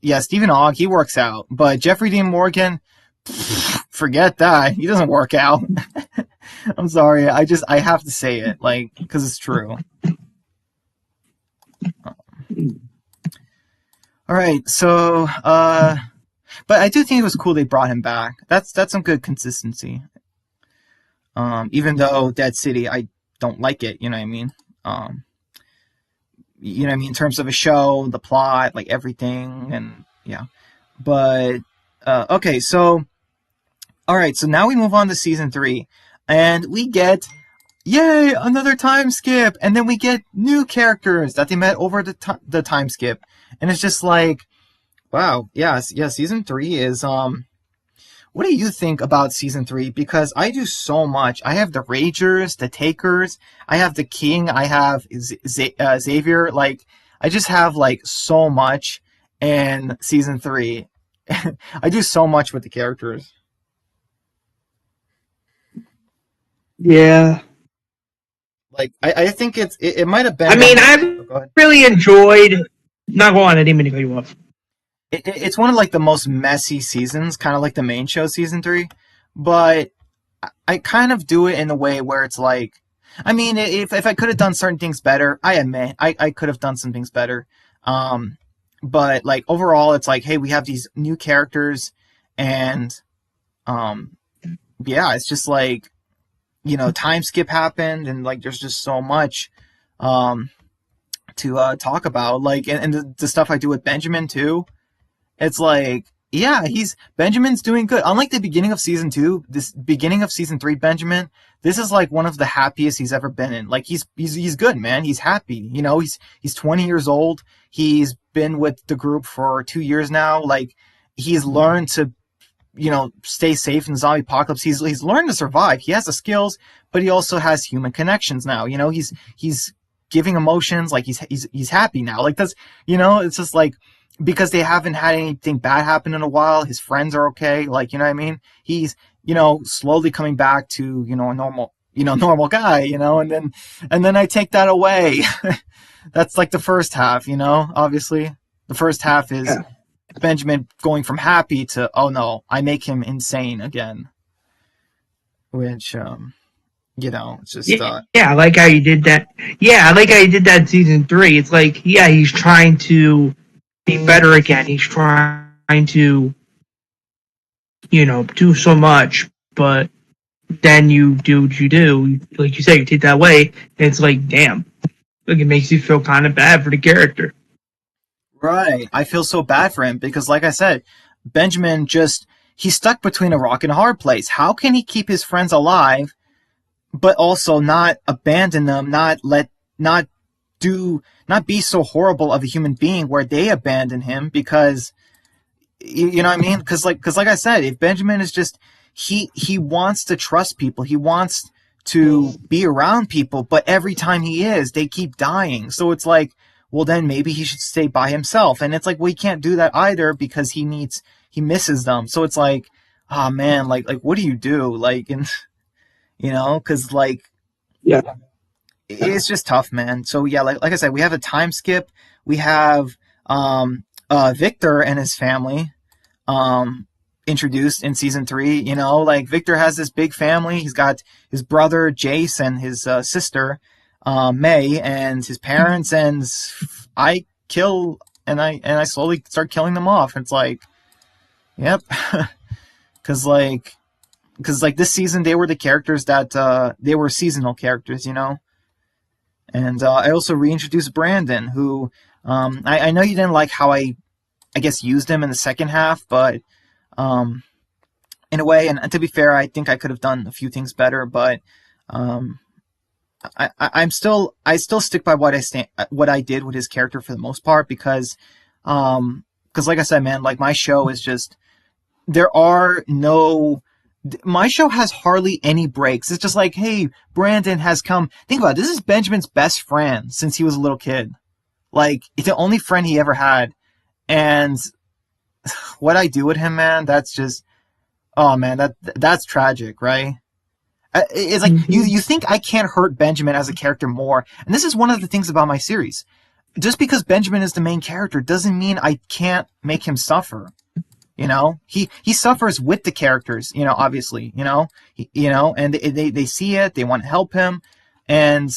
yeah, Stephen Ogg, he works out, but Jeffrey Dean Morgan, forget that. He doesn't work out. I'm sorry. I have to say it, like, because it's true. All right, so but I do think it was cool they brought him back. That's some good consistency. Even though Dead City, I don't like it. You know what I mean? You know what I mean in terms of a show, the plot, like everything, and yeah. But okay, so all right, so now we move on to season 3, and we get yay another time skip, and then we get new characters that they met over the time skip, and it's just like wow, yeah, season 3 is what do you think about season 3? Because I do so much. I have the Ragers, the Takers, I have the King, I have Xavier. Like, I just have like so much in season 3. I do so much with the characters. Yeah. Like, I think it might have I been one mean, of the. I've Oh, go ahead. really enjoyed. Not go on. I didn't mean to cut you off. It's one of like the most messy seasons, kind of like the main show season 3, but I kind of do it in a way where it's like, I mean, if I could have done certain things better, I admit I could have done some things better. Um, but like overall, it's like, hey, we have these new characters, and um, yeah, it's just like time skip happened, and like there's just so much um to talk about, like, and the stuff I do with Benjamin too. It's like, yeah, Benjamin's doing good. Unlike the beginning of season 2, this beginning of season 3, Benjamin, this is like one of the happiest he's ever been in. Like he's good, man. He's happy. He's 20 years old. He's been with the group for 2 years now. Like he's learned to stay safe in the zombie apocalypse. He's learned to survive. He has the skills, but he also has human connections now. He's giving emotions. Like he's happy now. Like that's it's just like because they haven't had anything bad happen in a while. His friends are okay. Like you know what I mean. He's slowly coming back to a normal guy. And then I take that away. That's like the first half. Obviously the first half is Yeah. Benjamin going from happy to, oh no, I make him insane again. Which, it's just, Yeah, I like how you did that. Yeah, I like how you did that in season 3. It's like, yeah, he's trying to be better again. He's trying to, do so much, but then you do what you do. Like you said, you take that away, and it's like, damn. Like, it makes you feel kind of bad for the character. right. I feel so bad for him because, like I said, Benjamin he's stuck between a rock and a hard place. How can he keep his friends alive, but also not abandon them, not be so horrible of a human being where they abandon him because you know what I mean? Because like I said, if Benjamin is just he wants to trust people, he wants to be around people, but every time he is, they keep dying. So it's like, well, then maybe he should stay by himself. And it's like, well, he can't do that either because he misses them. So it's like, oh man, like what do you do? Like, and because like Yeah. it's just tough, man. So yeah, like I said, we have a time skip. We have Victor and his family introduced in season 3. Like Victor has this big family. He's got his brother Jace and his sister. May and his parents, and I kill and I slowly start killing them off. It's like, yep, because like this season they were the characters that they were seasonal characters, you know. And I also reintroduced Brandon, who I know you didn't like how I guess used him in the second half, but um, in a way, and to be fair, I think I could have done a few things better, but um, I still stick by what I did with his character for the most part because like I said, man, like my show is just there are no my show has hardly any breaks. It's just like, hey, Brandon has come. Think about it. This is Benjamin's best friend since he was a little kid. Like, it's the only friend he ever had. And what I do with him, man, that's just, oh man, that's tragic, right? It's like Mhm. you think I can't hurt Benjamin as a character more, and this is one of the things about my series. Just because Benjamin is the main character doesn't mean I can't make him suffer. You know, he suffers with the characters. You know, obviously, and they see it, they want to help him, and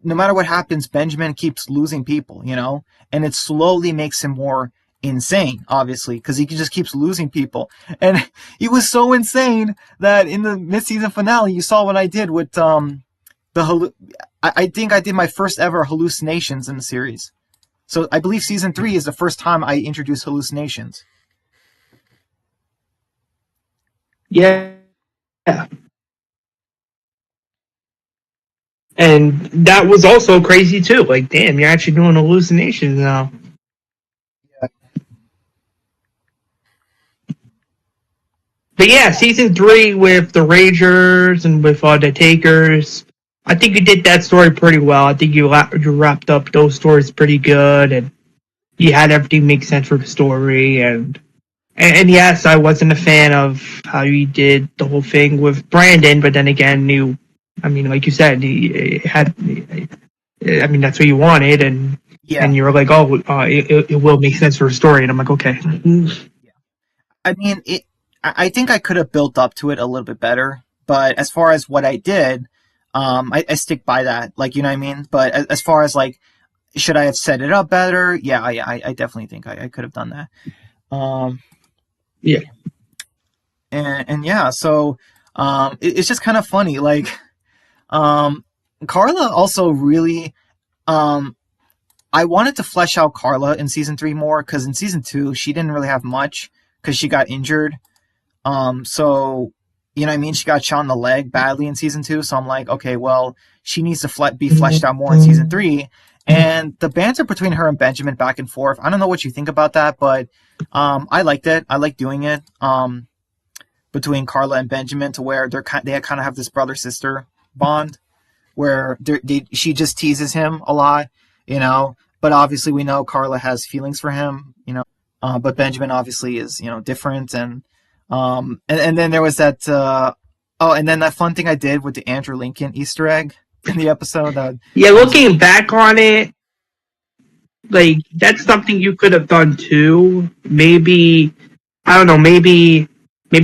no matter what happens, Benjamin keeps losing people. You know, and it slowly makes him more insane, obviously, because he just keeps losing people. And he was so insane that in the mid-season finale, you saw what I did with I think I did my first ever hallucinations in the series. So I believe season 3 is the first time I introduced hallucinations. Yeah. And that was also crazy too. Like, damn, you're actually doing hallucinations now. But yeah, season 3 with the Ragers and with the Takers, I think you did that story pretty well. I think you wrapped up those stories pretty good, and you had everything make sense for the story. And yes, I wasn't a fan of how you did the whole thing with Brandon, but then again, I mean, like you said, he had. I mean, that's what you wanted, Yeah. and you were like, oh, it will make sense for a story, and I'm like, okay. I mean, I think I could have built up to it a little bit better, but as far as what I did, I stick by that. Like, you know what I mean? But as far as like, should I have set it up better? Yeah, I definitely think I could have done that. Um, Yeah. and yeah, so it's just kind of funny. Like, um, Carla also really, um, I wanted to flesh out Carla in season 3 more because in season 2 she didn't really have much because she got injured. So you know what I mean? She got shot in the leg badly in season 2. So I'm like, okay, well, she needs to be fleshed out more in season 3. And the banter between her and Benjamin back and forth, I don't know what you think about that, but I liked it. I like doing it between Carla and Benjamin to where they kind of have this brother sister bond where she just teases him a lot, you know. But obviously, we know Carla has feelings for him, you know. But Benjamin obviously is, you know, different, and then there was that. And then that fun thing I did with the Andrew Lincoln Easter egg in the episode. Yeah, That was looking back on it, like that's something you could have done too. Maybe I don't know. Maybe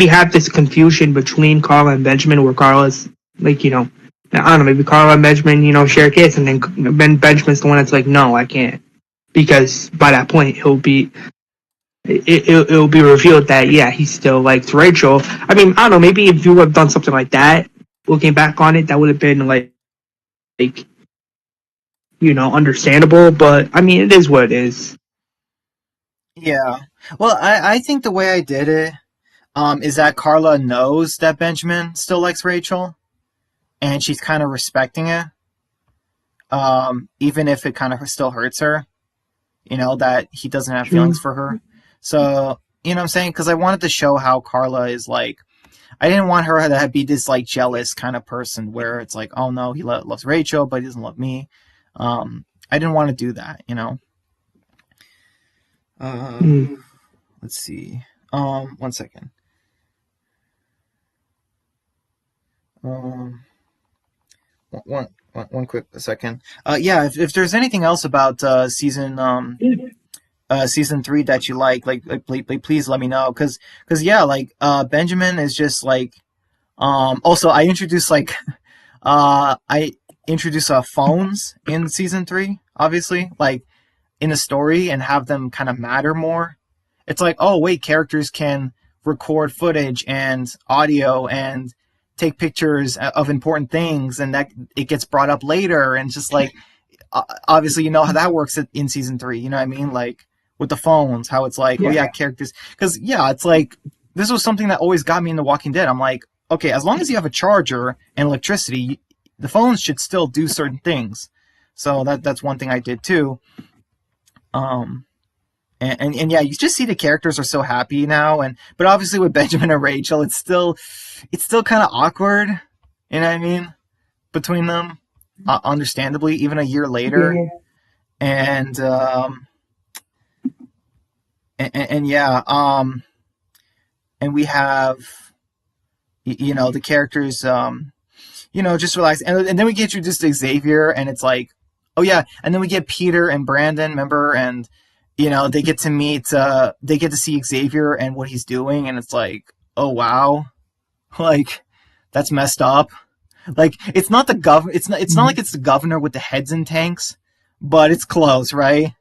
have this confusion between Carla and Benjamin, where Carla's like, I don't know. Maybe Carla and Benjamin, share kids, and then Benjamin's the one that's like, no, I can't, because by that point it'll be revealed that yeah, he still likes Rachel. I mean, I don't know. Maybe if you would have done something like that, looking back on it, that would have been like understandable. But I mean, it is what it is. yeah. Well, I think the way I did it is that Carla knows that Benjamin still likes Rachel, and she's kind of respecting it, even if it kind of still hurts her, you know, that he doesn't have True. feelings for her. So, you know what I'm saying? Because I wanted to show how Carla is like, I didn't want her to be this like jealous kind of person where it's like, oh no, he loves Rachel, but he doesn't love me. I didn't want to do that, you know. Uh, Mm. let's see. One second. Um, one quick second. Yeah, if there's anything else about season 3 that you like please let me know, because yeah, like Benjamin is just like also I introduced like I introduce phones in season 3, obviously, like in the story, and have them kind of matter more. It's like, oh wait, characters can record footage and audio and take pictures of important things, and that it gets brought up later, and just like obviously you know how that works in season 3. You know what I mean? Like with the phones, how it's like, oh yeah, characters, because yeah, it's like this was something that always got me in The Walking Dead. I'm like, okay, as long as you have a charger and electricity, the phones should still do certain things. So that's one thing I did too. And yeah, you just see the characters are so happy now, but obviously with Benjamin and Rachel, it's still kind of awkward. You know what I mean? Between them, understandably, even a year later, and yeah, and we have, you know, the characters, you know, just relax, and then we get introduced to Xavier, and it's like, oh yeah, and then we get Peter and Brandon, remember, and you know, they get to meet, they get to see Xavier and what he's doing, and it's like, oh wow, like that's messed up. Like it's not the it's not like it's the governor with the heads in tanks, but it's close, right?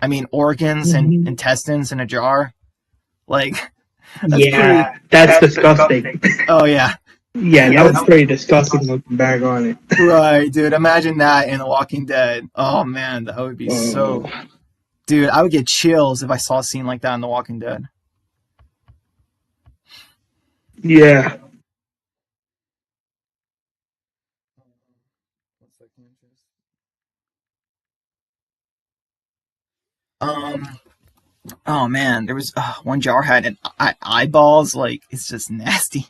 I mean, organs and intestines in a jar. Like that's pretty. That's disgusting. Oh yeah. Yeah, that was pretty disgusting looking back on it. Right, dude. Imagine that in The Walking Dead. Oh man, that would be so. Dude, I would get chills if I saw a scene like that in The Walking Dead. Yeah. Oh man, there was one jar had eyeballs. Like it's just nasty.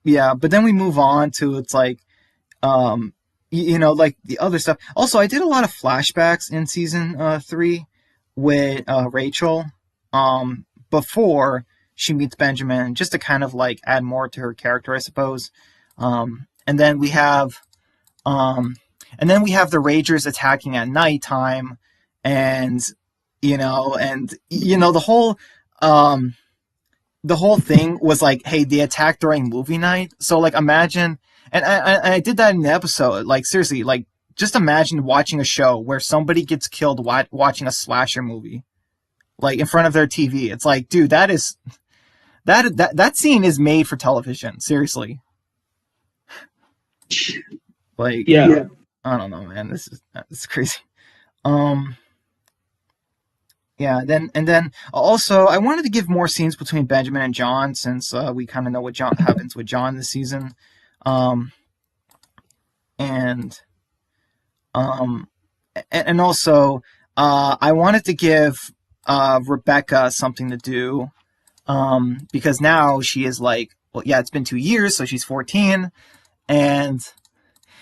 Yeah, but then we move on to it's like, you know, like the other stuff. Also, I did a lot of flashbacks in season 3 with Rachel, before she meets Benjamin, just to kind of like add more to her character, I suppose. And then we have, the Ragers attacking at nighttime, and the whole thing was like, hey, they attacked during movie night. So like, imagine, and I did that in the episode. Like seriously, like just imagine watching a show where somebody gets killed watching a slasher movie, like in front of their TV. It's like, dude, that scene is made for television. Seriously. Like, yeah. I don't know, man. This is crazy. Yeah, and then also I wanted to give more scenes between Benjamin and John, since we kind of know what happens with John this season, and also I wanted to give Rebecca something to do, because now she is like, well, yeah, it's been 2 years, so she's 14, and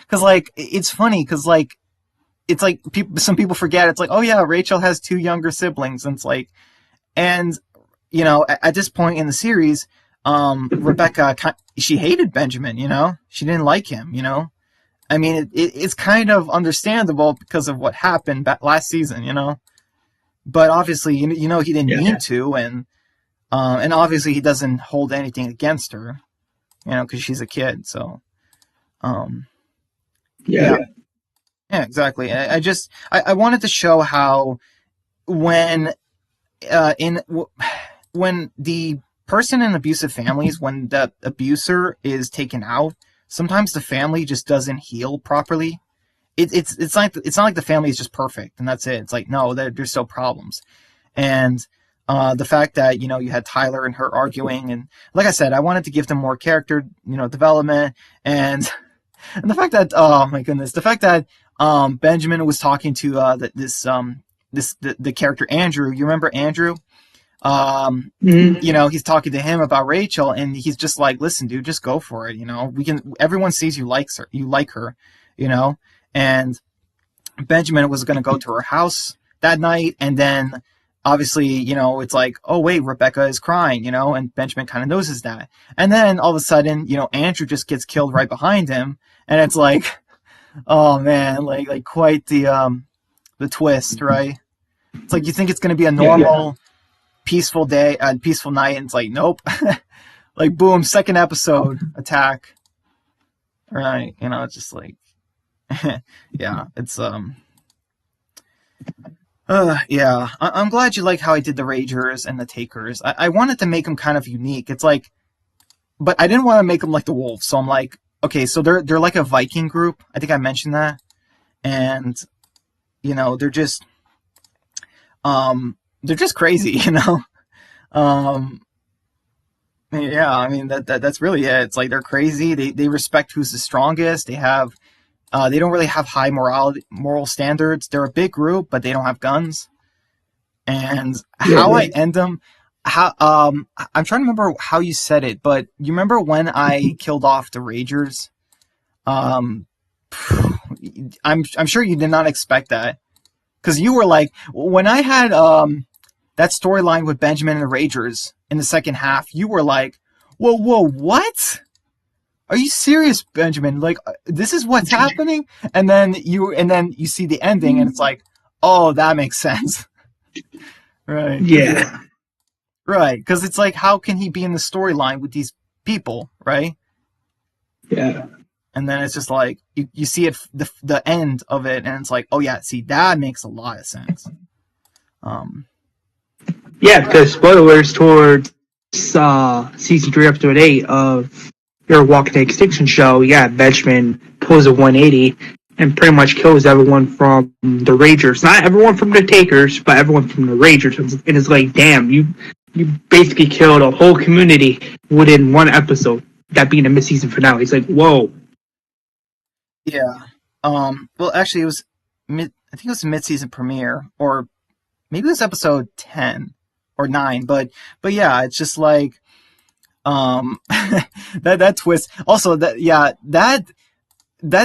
because like it's funny because like. It's like some people forget. It's like, oh yeah, Rachel has 2 younger siblings, and it's like, and you know, at this point in the series, Rebecca, she hated Benjamin. You know, she didn't like him. You know, I mean, it's kind of understandable because of what happened last season. You know, but obviously, you know, he didn't mean to, and obviously he doesn't hold anything against her. You know, because she's a kid. So, yeah. Yeah, exactly. I wanted to show how when when the person in abusive families, when the abuser is taken out, sometimes the family just doesn't heal properly. It's not like the family is just perfect and that's it. It's like, no, there's still problems. And the fact that, you know, you had Tyler and her arguing, and like I said, I wanted to give them more character, you know, development, and the fact that, oh my goodness, the fact that Benjamin was talking to the character Andrew. You remember Andrew? You know, he's talking to him about Rachel, and he's just like, listen, dude, just go for it. You know, everyone sees you like her, you know, and Benjamin was going to go to her house that night, and then obviously, you know, it's like, oh wait, Rebecca is crying, you know, and Benjamin kind of notices that, and then all of a sudden, you know, Andrew just gets killed right behind him, and it's like, oh man, like quite the twist, right? It's like you think it's going to be a normal, peaceful day, peaceful night, and it's like, nope. Like boom, second episode, attack. Right, you know, it's just like, Yeah, it's yeah. I'm glad you like how I did the Ragers and the Takers. I wanted to make them kind of unique. It's like, but I didn't want to make them like the Wolves. So I'm like, okay, so they're like a Viking group. I think I mentioned that, and they're just crazy, Um, yeah, I mean that's really it. It's like they're crazy. They respect who's the strongest. They don't really have high moral standards. They're a big group, but they don't have guns. And Yeah, how I end them, how I'm trying to remember how you said it, but you remember when I killed off the Ragers? Um, I'm sure you did not expect that because you were like when I had that storyline with Benjamin and the Ragers in the second half, you were like, whoa, what? Are you serious, Benjamin? Like, this is what's happening? And then you see the ending, and it's like, oh, that makes sense, right? yeah, Right, because it's like, how can he be in the storyline with these people, right? yeah. And then it's just like you see it the end of it, and it's like, oh yeah, see that makes a lot of sense. Um, Yeah, because spoilers towards season 3, episode 8 of your Walking the Extinction show. Yeah, Benjamin pulls a 180 and pretty much kills everyone from the Ragers. Not everyone from the Takers, but everyone from the Ragers. And it's like, damn, you basically killed a whole community within one episode. That being a mid-season finale. It's like, whoa. yeah. Well, actually, it was I think it was a mid-season premiere, or maybe it was episode 10 or 9. But yeah, it's just like that twist. Also, that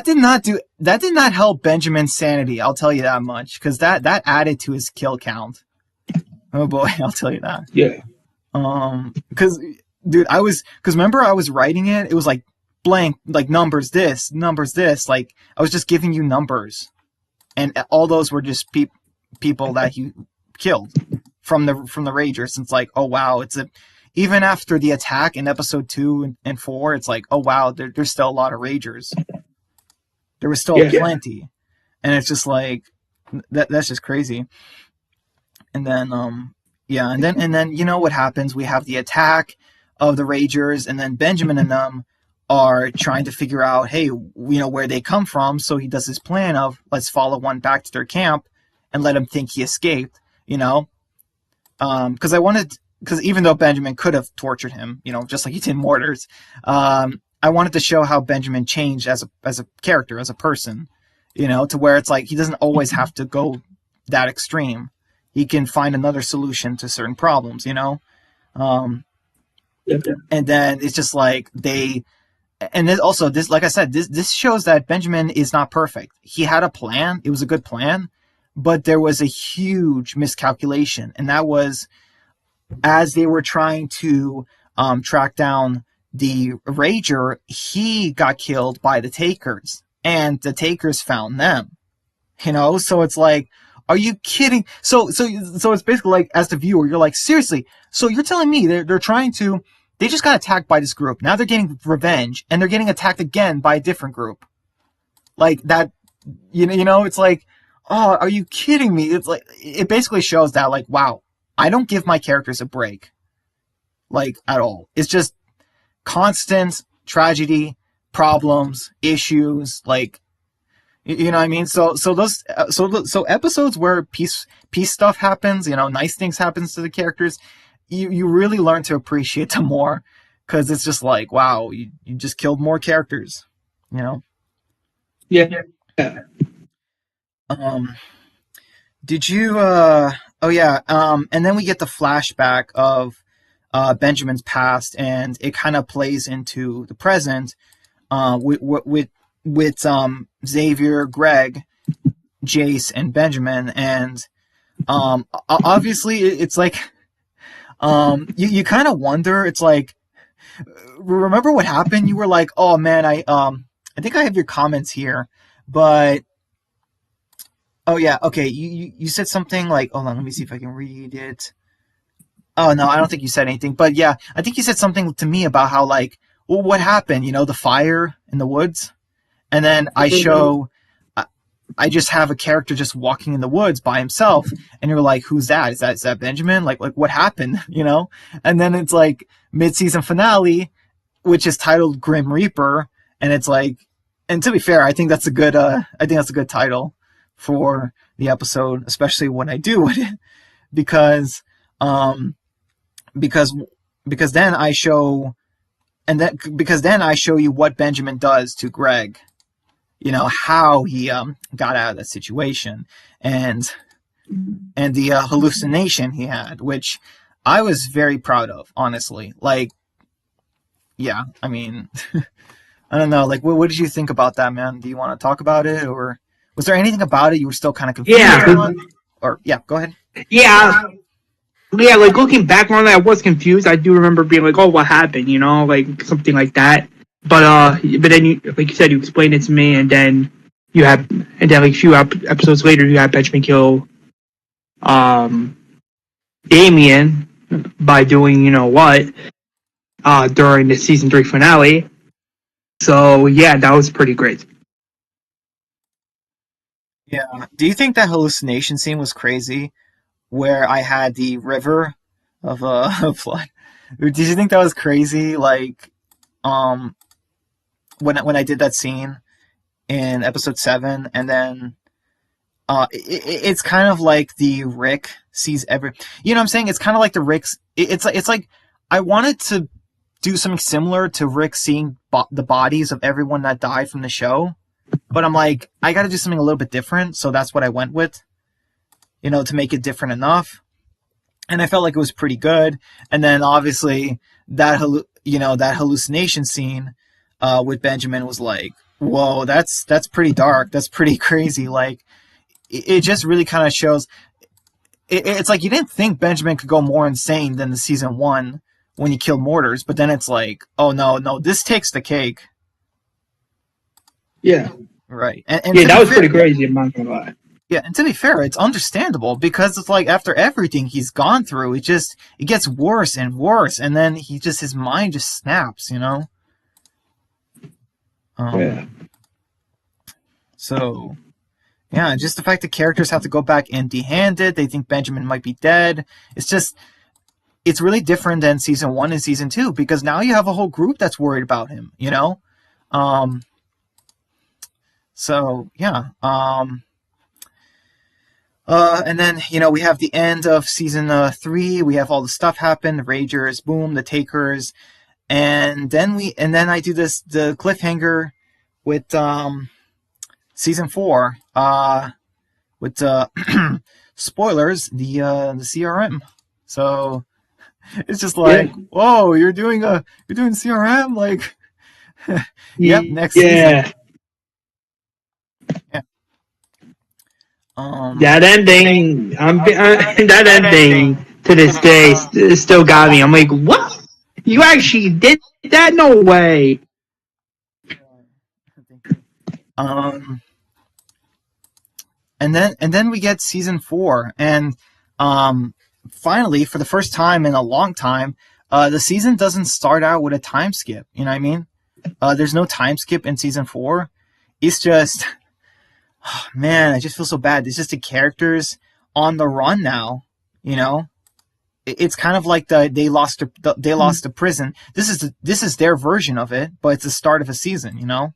did not help Benjamin's sanity. I'll tell you that much because that added to his kill count. Oh boy, I'll tell you that. Yeah. Because dude, because remember I was writing it. It was like blank, like numbers this, numbers this. Like I was just giving you numbers, and all those were just people that he killed from the Ragers. And it's like, oh wow, even after the attack in episode 2 and 4, it's like, oh wow, there's still a lot of Ragers. There was still plenty, and it's just like that's just crazy. And then yeah, and then you know what happens? We have the attack of the Ragers, and then Benjamin and them are trying to figure out, hey, where they come from. So he does his plan of let's follow one back to their camp and let him think he escaped. Because even though Benjamin could have tortured him, just like he did Mortars, I wanted to show how Benjamin changed as a character, as a person, to where it's like he doesn't always have to go that extreme. He can find another solution to certain problems, And then it's just like and then also this, like I said, this shows that Benjamin is not perfect. He had a plan. It was a good plan, but there was a huge miscalculation, and that was as they were trying to track down the Rager, he got killed by the Takers, and the Takers found them. So it's like, are you kidding? So it's basically like, as the viewer, you're like, seriously? So you're telling me they're trying to? They just got attacked by this group. Now they're getting revenge, and they're getting attacked again by a different group. Like that, it's like, oh, are you kidding me? It's like, it basically shows that, like, wow, I don't give my characters a break, like, at all. It's just constant tragedy, problems, issues, like, you know what I mean? So episodes where peace stuff happens, nice things happens to the characters, you really learn to appreciate them more, because it's just like, wow, you just killed more characters, Yeah. Did you oh yeah, and then we get the flashback of Benjamin's past, and it kind of plays into the present with Xavier, Greg, Jace, and Benjamin. And obviously it's like you kind of wonder, it's like, remember what happened? You were like, oh man, I think I have your comments here, but oh yeah, okay, you said something like, hold on, let me see if I can read it. Oh no, I don't think you said anything, but yeah, I think you said something to me about how, like, well, what happened, the fire in the woods. And then I show I just have a character just walking in the woods by himself, and you're like, who's that? Is that Benjamin? Like what happened? You know? And then it's like mid-season finale, which is titled Grim Reaper, and it's like, and to be fair, I think that's a good title for the episode, especially when I do it, because um because because then I show because then I show you what Benjamin does to Greg, you know, how he got out of that situation, and the hallucination he had, which I was very proud of, honestly. Like, yeah, I mean, I don't know. Like, what did you think about that, man? Do you want to talk about it, or was there anything about it you were still kind of confused Yeah, on? Or yeah, go ahead. yeah, yeah. Like looking back on it, I was confused. I do remember being like, "Oh, what happened?" You know, like something like that. But then you, like you said, you explained it to me, and then like a few episodes later, you had Benjamin kill um Damien by doing you know what during the season 3 finale. So yeah, that was pretty great. Yeah. Do you think that hallucination scene was crazy, where I had the river of of blood? Did you think that was crazy? Like, um, when I did that scene in episode 7, and then it's kind of like the Rick sees every. You know what I'm saying? It's kind of like the Rick's. It's like I wanted to do something similar to Rick seeing the bodies of everyone that died from the show, but I'm like, I got to do something a little bit different, so that's what I went with. You know, to make it different enough, and I felt like it was pretty good. And then obviously that hallucination scene with Benjamin was like, whoa, that's pretty dark. That's pretty crazy. Like it just really kind of shows. It's like you didn't think Benjamin could go more insane than the season 1 when he killed Mortars, but then it's like, oh no, this takes the cake. Yeah, Right. And yeah, to that be was fair, pretty crazy. I'm not gonna lie. yeah, and to be fair, it's understandable because it's like after everything he's gone through, it gets worse and worse, and then his mind just snaps, you know. Um. Yeah, So yeah, just the fact that characters have to go back empty-handed, they think Benjamin might be dead. It's really different than season 1 and season 2 because now you have a whole group that's worried about him, you know. Um. So yeah. And then we have the end of season 3. We have all the stuff happen: the Ragers, boom, the Takers, and then I do the cliffhanger with season 4. With spoilers, the CRM. So it's just yeah, like, whoa, you're doing CRM, like, yep, next season. yeah. Yeah. That ending, that ending to this day still got me. I'm like, what? You actually did that? No way. Thank you. Um, and then we get season 4, and finally, for the first time in a long time, the season doesn't start out with a time skip. You know what I mean? There's no time skip in season 4. It's just, oh, man, I just feel so bad. It's just the characters on the run now. You know, it's kind of like they lost to prison. This is their version of it, but it's the start of a season. You know.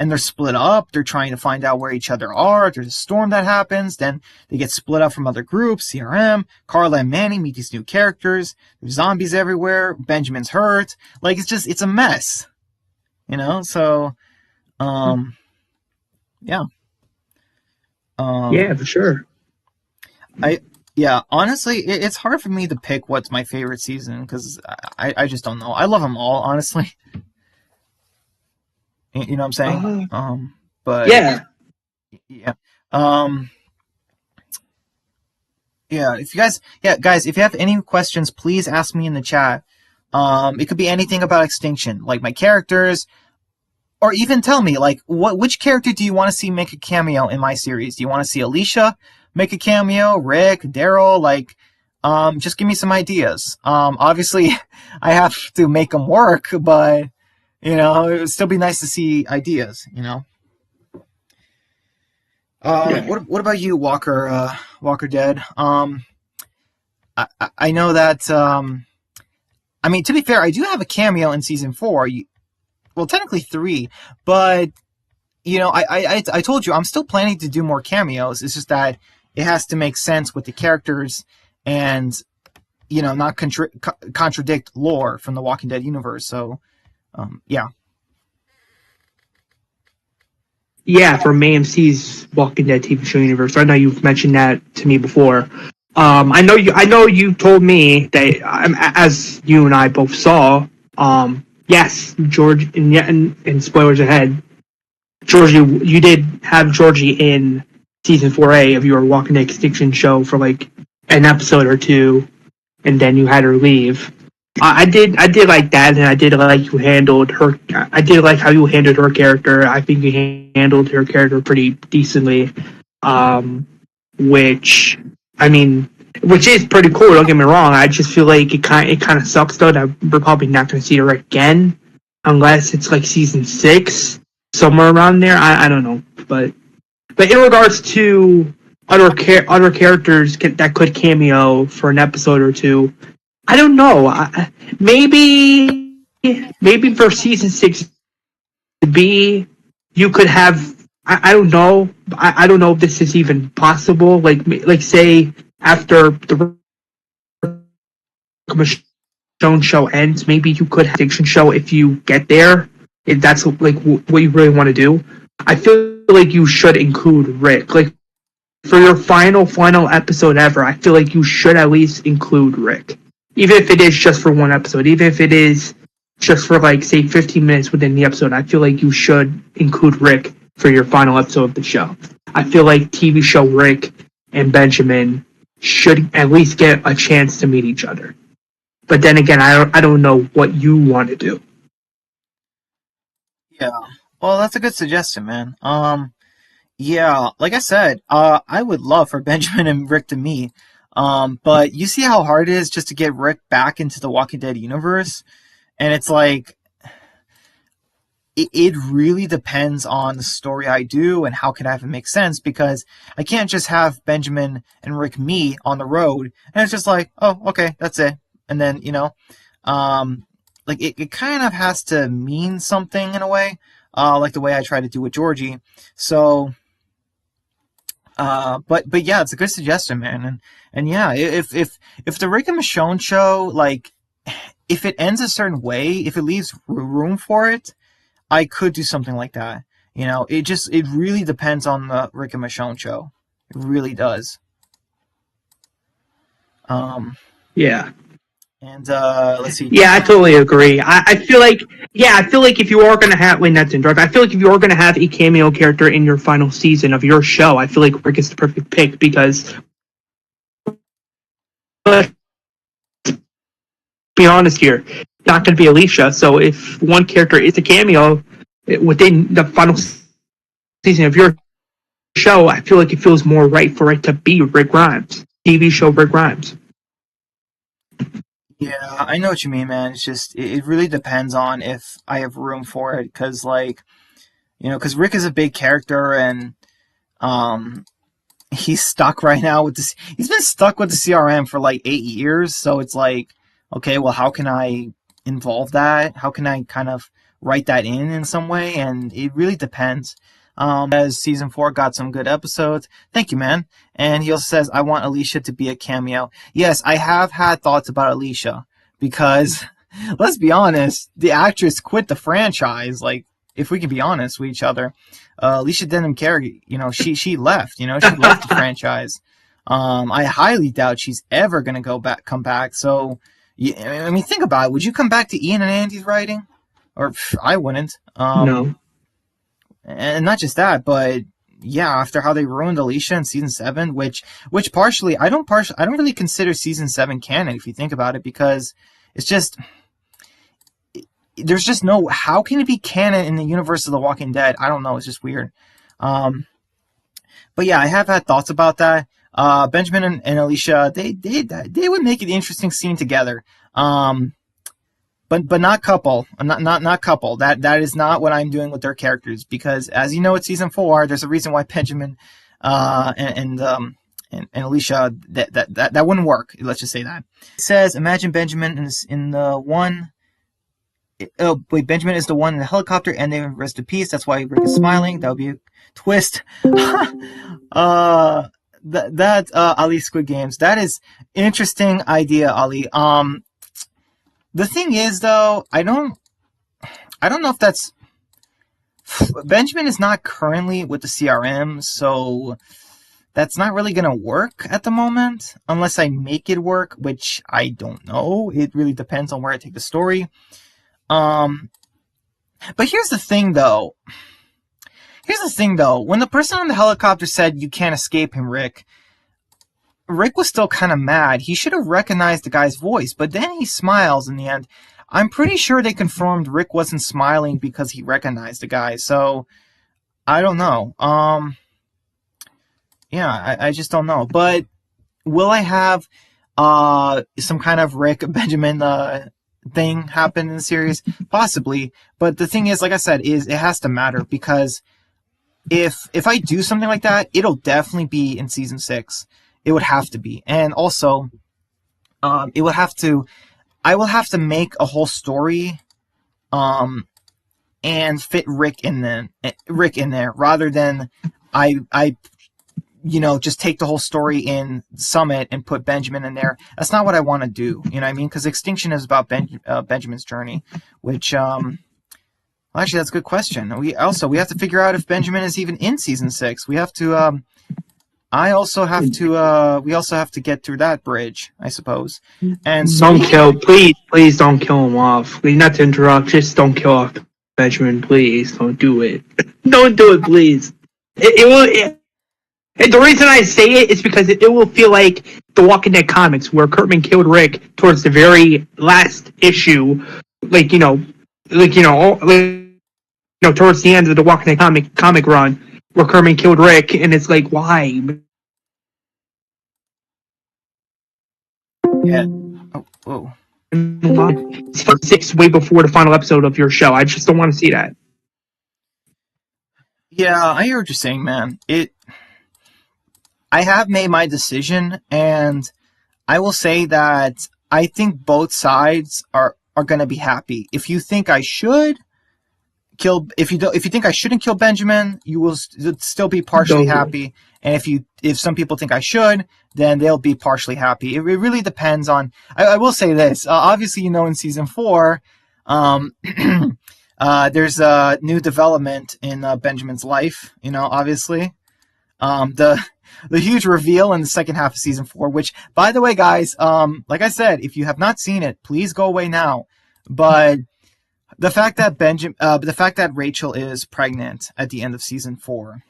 And they're split up. They're trying to find out where each other are. There's a storm that happens. Then they get split up from other groups. CRM, Carla and Manny meet these new characters. There's zombies everywhere. Benjamin's hurt. Like, it's a mess. You know? So, yeah. Yeah, for sure. Yeah, honestly, it's hard for me to pick what's my favorite season because I just don't know. I love them all, honestly. You know what I'm saying? But Yeah. yeah. Um, yeah, guys, if you have any questions, please ask me in the chat. It could be anything about Extinction, like my characters, or even tell me, like, which character do you want to see make a cameo in my series? Do you want to see Alicia make a cameo, Rick, Daryl? Like, just give me some ideas. Obviously, I have to make them work, but it would still be nice to see ideas. Yeah. What about you, Walker? Walker Dead. I know that. I mean, to be fair, I do have a cameo in season four. Well, technically three, but I told you I'm still planning to do more cameos. It's just that it has to make sense with the characters and not contradict lore from the Walking Dead universe. So, yeah. Yeah, from AMC's Walking Dead TV show universe. I know you've mentioned that to me before. I know you told me that as you and I both saw. Yes, George, and spoilers ahead. Georgie, you did have Georgie in season 4A of your Walking Dead Extinction show for like an episode or two, and then you had her leave. I did like that, and I did like you handled her. I did like how you handled her character. I think you handled her character pretty decently. Um, which I mean, which is pretty cool. Don't get me wrong. I just feel like it kind of sucks though that we're probably not going to see her again unless it's like season 6, somewhere around there. I don't know, but in regards to other characters that could cameo for an episode or two, I don't know. Maybe for season 6 to be, you could have. I don't know. I don't know if this is even possible. Like say after the Stone show ends, maybe you could have a fiction show if you get there. If that's like what you really want to do. I feel like you should include Rick. Like for your final episode ever, I feel like you should at least include Rick, even if it is just for one episode, even if it is just for like say 15 minutes within the episode. I feel like you should include Rick for your final episode of the show. I feel like TV show Rick and Benjamin should at least get a chance to meet each other. But then again, I don't know what you want to do. Yeah. Well, that's a good suggestion, man. Yeah, like I said, I would love for Benjamin and Rick to meet. But you see how hard it is just to get Rick back into the Walking Dead universe? And it's like, it really depends on the story I do and how can I have it make sense, because I can't just have Benjamin and Rick meet on the road and it's just like, oh, okay, that's it. And then, um, like it kind of has to mean something in a way, like the way I try to do with Georgie. So, but yeah, it's a good suggestion, man. And yeah, if the Rick and Michonne show, like, if it ends a certain way, if it leaves room for it, I could do something like that. It really depends on the Rick and Michonne show. It really does. Um, Yeah. and let's see. Yeah, I totally agree. I feel like, yeah, I feel like if you are going to have, wait, that's indirect. I feel like if you are going to have a cameo character in your final season of your show, I feel like Rick is the perfect pick because, let's be honest here, it's not going to be Alicia. So if one character is a cameo within the final season of your show, I feel like it feels more right for it to be Rick Grimes, TV show Rick Grimes. Yeah, I know what you mean, man. It's just it really depends on if I have room for it, because like because Rick is a big character and um he's stuck right now with this. He's been stuck with the CRM for like 8 years, so it's like, okay, well, how can I involve that? How can I kind of write that in some way? And it really depends. As season 4 got some good episodes. Thank you, man. And he also says, I want Alicia to be a cameo. Yes, I have had thoughts about Alicia because, let's be honest, the actress quit the franchise. Like, if we can be honest with each other, Alicia didn't care. She left. She left the franchise. I highly doubt she's ever gonna come back. So, yeah, I mean, think about it. Would you come back to Ian and Andy's writing? Or I wouldn't. No. And not just that, but yeah, after how they ruined Alicia in season 7, which partially I don't really consider season 7 canon if you think about it, because it's just, there's just no, how can it be canon in the universe of The Walking Dead? I don't know, it's just weird. But yeah, I have had thoughts about that. Benjamin and Alicia, they would make an interesting scene together. But not couple, not couple. That is not what I'm doing with their characters, because as you know, it's season 4. There's a reason why Benjamin and Alicia, that wouldn't work. Let's just say that. It says, imagine Benjamin is in the one. Oh wait, Benjamin is the one in the helicopter, and they rest in peace. That's why Rick is smiling. That would be a twist. Ali Squid Games. That is interesting idea, Ali. The thing is though, I don't know if that's. Benjamin is not currently with the CRM, so that's not really gonna work at the moment, unless I make it work, which I don't know. It really depends on where I take the story. But here's the thing though. When the person on the helicopter said, "You can't escape him, Rick," Rick was still kind of mad. He should have recognized the guy's voice, but then he smiles in the end. I'm pretty sure they confirmed Rick wasn't smiling because he recognized the guy, so I don't know. Yeah, I just don't know. But will I have some kind of Rick Benjamin thing happen in the series? Possibly. But the thing is, like I said, is it has to matter, because if I do something like that, it'll definitely be in season 6. It would have to be. And also, I will have to make a whole story and fit Rick in there, rather than I just take the whole story in Summit and put Benjamin in there. That's not what I want to do. You know what I mean? Because Extinction is about Benjamin's journey, which actually, that's a good question. We have to figure out if Benjamin is even in season 6. We have to. We also have to get through that bridge, I suppose. And so please don't kill him off. Please, not to interrupt, just don't kill off Benjamin, please. Don't do it. Don't do it, please. The reason I say it is because it will feel like the Walking Dead comics, where Kurtman killed Rick towards the very last issue, towards the end of the Walking Dead comic run, where Kurtman killed Rick, and it's like, why? Yeah. Oh, whoa. 6 way before the final episode of your show. I just don't want to see that. Yeah, I hear what you're saying, man. I have made my decision, and I will say that I think both sides are going to be happy. If you think I should kill, if you think I shouldn't kill Benjamin, you will still be partially happy. And if some people think I should, then they'll be partially happy. It really depends on. I will say this. Obviously, in season 4, there's a new development in Benjamin's life. Obviously, the huge reveal in the second half of season 4. Which, by the way, guys, like I said, if you have not seen it, please go away now. But the fact that Rachel is pregnant at the end of season 4.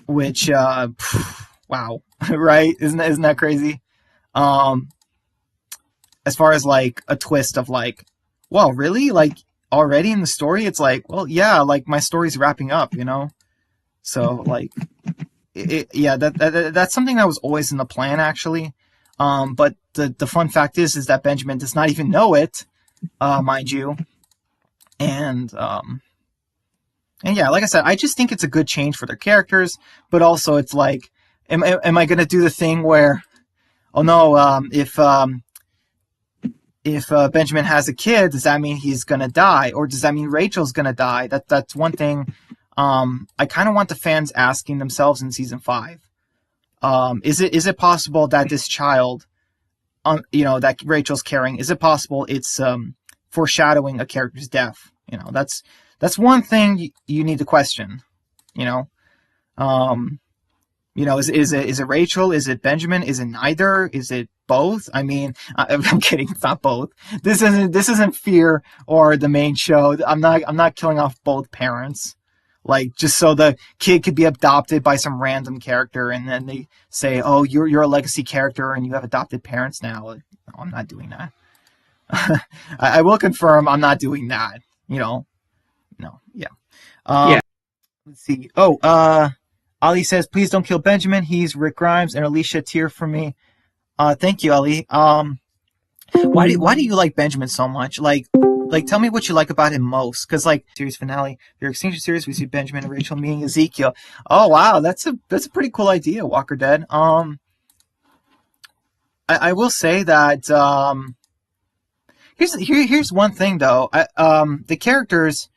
Which, wow, right? Isn't that crazy? As far as like a twist of like, well, really? Like already in the story, it's like, well, yeah, like my story's wrapping up, So like, that's something that was always in the plan actually. But the fun fact is that Benjamin does not even know it, mind you, and yeah, like I said, I just think it's a good change for their characters, but also it's like, am I going to do the thing where, oh no, if Benjamin has a kid, does that mean he's going to die? Or does that mean Rachel's going to die? That's one thing I kind of want the fans asking themselves in season 5. Is it possible that this child, that Rachel's carrying, is it possible it's foreshadowing a character's death? That's one thing you need to question. Is it Rachel? Is it Benjamin? Is it neither? Is it both? I mean, I'm kidding. It's not both. This isn't Fear or the main show. I'm not killing off both parents, like just so the kid could be adopted by some random character, and then they say, "Oh, you're a legacy character and you have adopted parents now." No, I'm not doing that. I will confirm I'm not doing that. No, yeah. Yeah. Let's see. Oh, Ali says, please don't kill Benjamin. He's Rick Grimes. And Alicia, tear for me. Thank you, Ali. Why do you like Benjamin so much? Like, Like, tell me what you like about him most, because like series finale, your Extinction series, we see Benjamin and Rachel meeting Ezekiel. Oh wow, that's a pretty cool idea, Walker Dead. I will say that here's one thing though. The characters,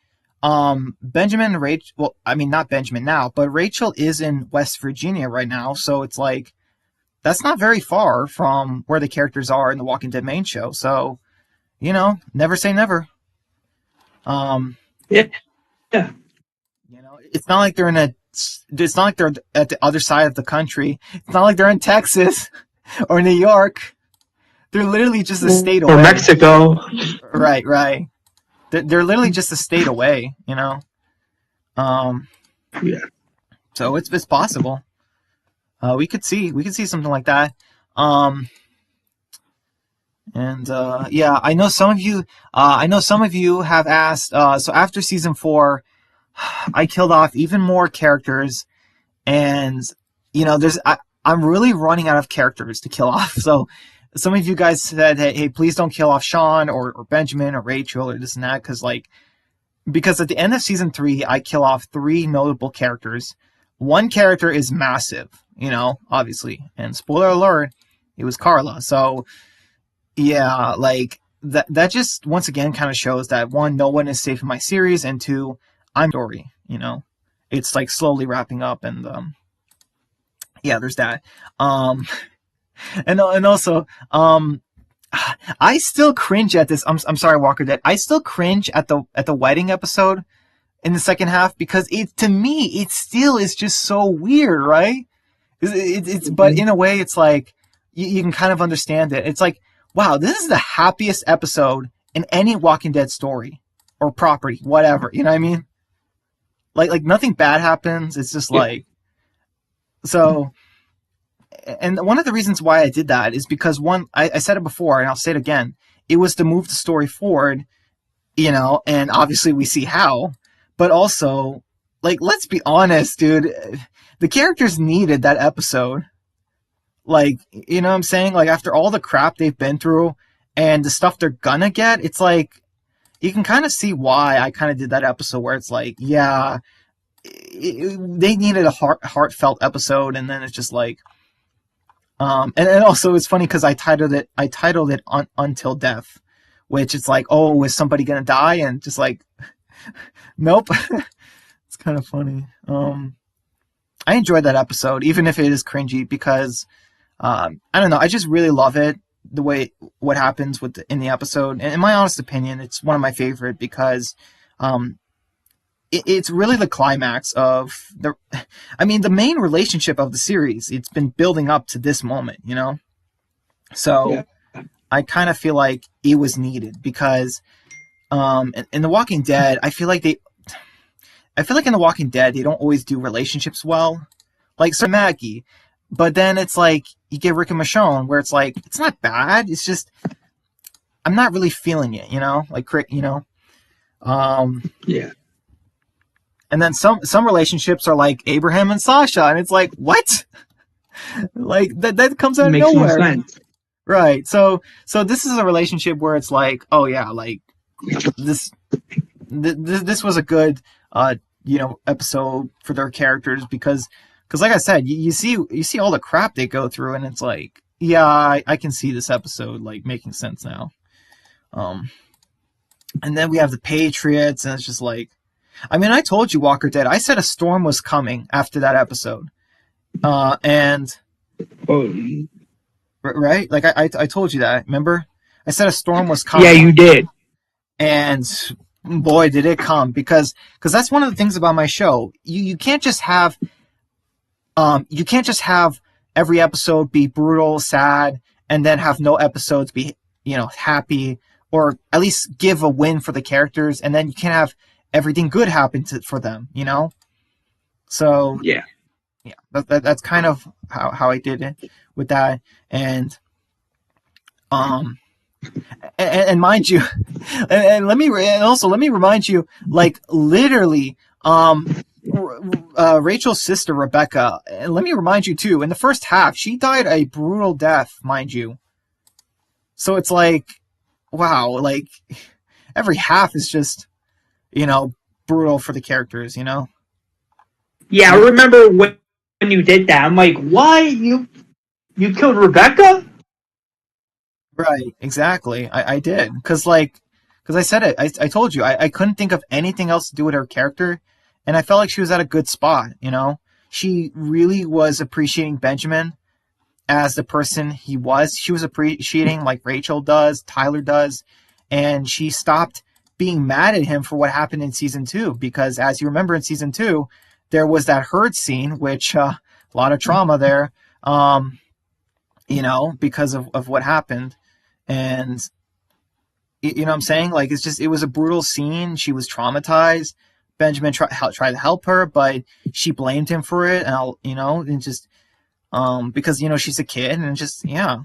Benjamin and Rachel. Well, I mean not Benjamin now, but Rachel is in West Virginia right now, so it's like that's not very far from where the characters are in the Walking Dead main show. So, never say never. Yeah. Yeah. It's not like they're it's not like they're at the other side of the country. It's not like they're in Texas or New York. They're literally just a state away. Or Mexico. Right. They're literally just a state away, Yeah. So it's possible. We could see something like that. Yeah, I know some of you have asked. So after season 4, I killed off even more characters, and I'm really running out of characters to kill off. So some of you guys said, hey, please don't kill off Sean or Benjamin or Rachel or this and that, because at the end of season 3, I kill off 3 notable characters. One character is massive, obviously, and spoiler alert, it was Carla. So yeah, like that just once again kind of shows that 1, no one is safe in my series, and 2, I'm story. It's like slowly wrapping up, and yeah, there's that. And also, I still cringe at this. I'm sorry, Walker Dead. I still cringe at the wedding episode in the second half, because to me it still is just so weird, right? But in a way, it's like you can kind of understand it. It's like, wow, this is the happiest episode in any Walking Dead story or property, whatever. You know what I mean? Like nothing bad happens. It's just like so. And one of the reasons why I did that is because I said it before and I'll say it again. It was to move the story forward, and obviously we see how. But also, like, let's be honest, dude. The characters needed that episode. Like, you know what I'm saying? Like, after all the crap they've been through and the stuff they're gonna get, it's like, you can kind of see why I kind of did that episode where it's like, yeah, they needed a heartfelt episode, and then it's just like, and also it's funny because I titled it Until Death, which it's like, oh, is somebody gonna die? And just like, nope. It's kind of funny. I enjoyed that episode, even if it is cringy, because I don't know, I just really love it, the way what happens in the episode. And in my honest opinion, it's one of my favorite because it's really the climax of the main relationship of the series. It's been building up to this moment, So yeah. I kind of feel like it was needed because in The Walking Dead, I feel like in The Walking Dead they don't always do relationships well, like Sir Maggie. But then it's like you get Rick and Michonne, where it's like it's not bad. It's just I'm not really feeling it, like Rick, Yeah. And then some relationships are like Abraham and Sasha, and it's like, what? Like that comes out of nowhere. No sense. Right. So this is a relationship where it's like, oh yeah, like this was a good episode for their characters because like I said, you see all the crap they go through, and it's like, yeah, I can see this episode like making sense now. And then we have the Patriots, and it's just like, I told you, Walker Dead, I said a storm was coming after that episode. And right? Like I told you that, remember? I said a storm was coming. Yeah, you did. And boy, did it come, because that's one of the things about my show. You can't just have every episode be brutal, sad, and then have no episodes be, happy, or at least give a win for the characters, and then you can't have everything good happen for them, So yeah, that's kind of how I did it with that, and mind you, and let me remind you, like literally, Rachel's sister Rebecca, and let me remind you too, in the first half, she died a brutal death, mind you. So it's like, wow, like, every half is just, you know, brutal for the characters, you know. Yeah, I And remember when you did that. I'm like, why you killed Rebecca? right, exactly. I did because I said it. I told you I couldn't think of anything else to do with her character, and I felt like she was at a good spot. You know, she really was appreciating Benjamin as the person he was. She was appreciating like Rachel does, Tyler does, and she stopped being mad at him for what happened in season two. Because as you remember in season two, there was that herd scene, which a lot of trauma there. Um, you know, because of what happened. And you know what I'm saying? Like it's just it was a brutal scene. She was traumatized. Benjamin tried to help her, but she blamed him for it, and you know, and just because you know she's a kid, and just yeah.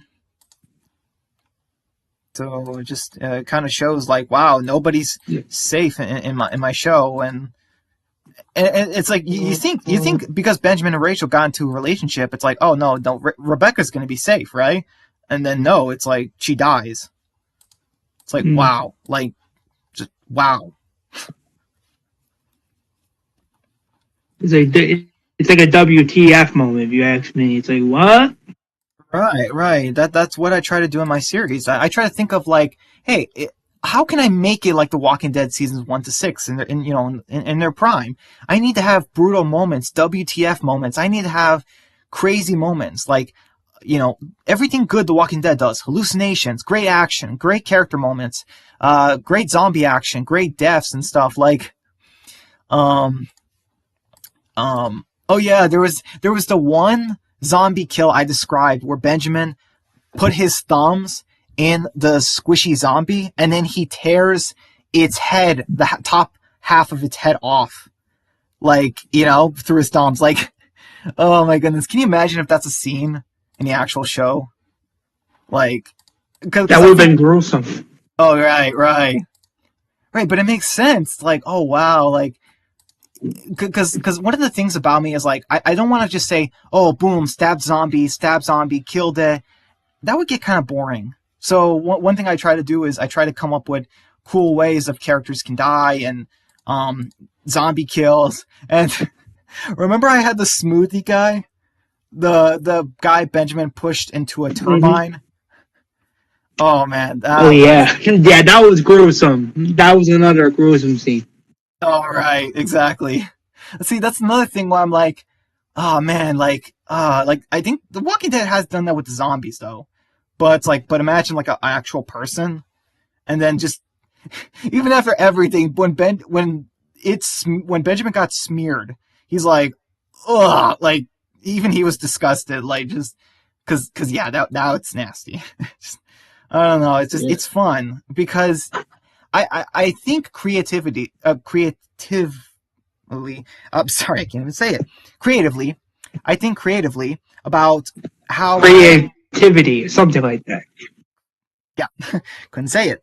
So it just kind of shows like wow, nobody's Yeah. safe in my show, and it's like you think because Benjamin and Rachel got into a relationship, it's like oh no Rebecca's gonna be safe, right? And then no, it's like she dies. It's like Mm. wow, like just wow. It's like a WTF moment, if you ask me. It's like, what? Right, right. That's what I try to do in my series. I try to think of like, hey, how can I make it like The Walking Dead seasons 1 to 6, and you know, in their prime? I need to have brutal moments, WTF moments. I need to have crazy moments, like, you know, everything good The Walking Dead does: hallucinations, great action, great character moments, great zombie action, great deaths and stuff. Like, um, oh yeah, there was the one zombie kill I described where Benjamin put his thumbs in the squishy zombie and then he tears its head, the top half of its head off, like you know, through his thumbs. Like, oh my goodness, can you imagine if that's a scene in the actual show? Like, That because would I have think, been gruesome. oh right, right, right, but it makes sense. Like, oh wow, like because one of the things about me is like I don't want to just say oh boom stab zombie killed it. That would get kind of boring. So one thing I try to do is I try to come up with cool ways of characters can die and um, zombie kills. And remember I had the smoothie guy, the guy Benjamin pushed into a Hmm. turbine. Oh man, Oh that was yeah, yeah, that was gruesome. That was another gruesome scene. all right, exactly. See, that's another thing where I'm like, oh man, like I think The Walking Dead has done that with the zombies though. But it's like, but imagine like an actual person, and then just even after everything, when Benjamin got smeared, he's like, ugh, like even he was disgusted, like just because yeah, that now it's nasty. Just, I don't know, it's just Yeah. it's fun because I think I'm sorry, I can't even say it. Creatively, I think creatively about how Creativity, something like that. yeah, couldn't say it.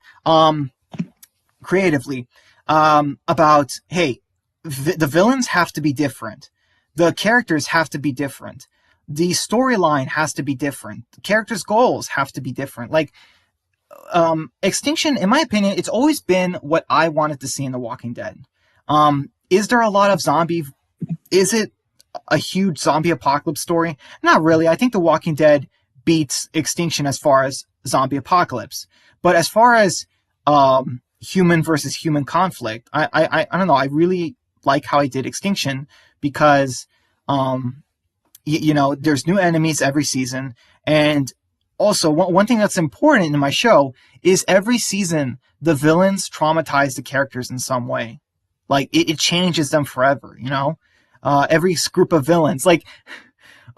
Creatively, about hey, the villains have to be different, the characters have to be different, the storyline has to be different, the characters' goals have to be different. Like Extinction, in my opinion, it's always been what I wanted to see in The Walking Dead. Is there a lot of zombie? Is it a huge zombie apocalypse story? Not really. I think The Walking Dead beats Extinction as far as zombie apocalypse, but as far as human versus human conflict, I don't know. I really like how I did Extinction because you know there's new enemies every season, and also one thing that's important in my show is every season the villains traumatize the characters in some way. Like it changes them forever. You know, every group of villains. Like,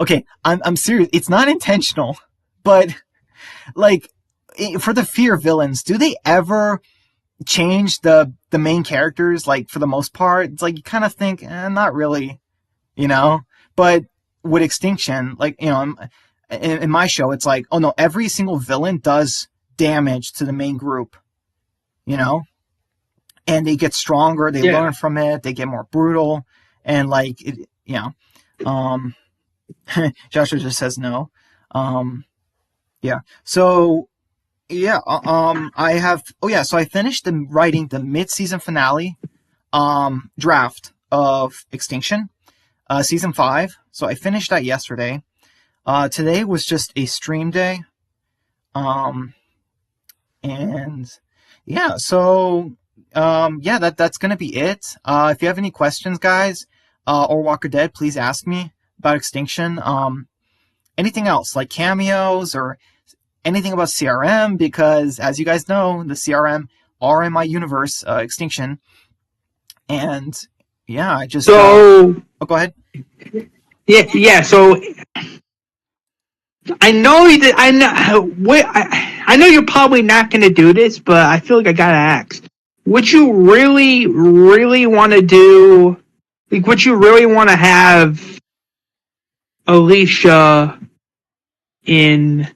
okay, I'm serious. It's not intentional, but like for the fear villains, do they ever change the main characters? Like for the most part, it's like you kind of think, not really, you know. But with Extinction, like you know, in my show, it's like, oh no, every single villain does damage to the main group, you know, and they get stronger, they Yeah, learn from it, they get more brutal, and like, it, you know, um, Joshua just says no. Yeah. So Yeah, I have. Oh yeah, so I finished writing the mid-season finale draft of Extinction, season 5. So I finished that yesterday. Today was just a stream day. Um, and yeah, so yeah, that's gonna be it. If you have any questions, guys, or Walker Dead, please ask me about Extinction. Anything else like cameos or anything about CRM, because as you guys know, the CRM are in my universe, Extinction, and yeah, I just So oh, go ahead. yeah. So I know that I know. Wait, I know you're probably not going to do this, but I feel like I gotta ask. Would you really, really want to do? Like, would you really want to have Alicia in?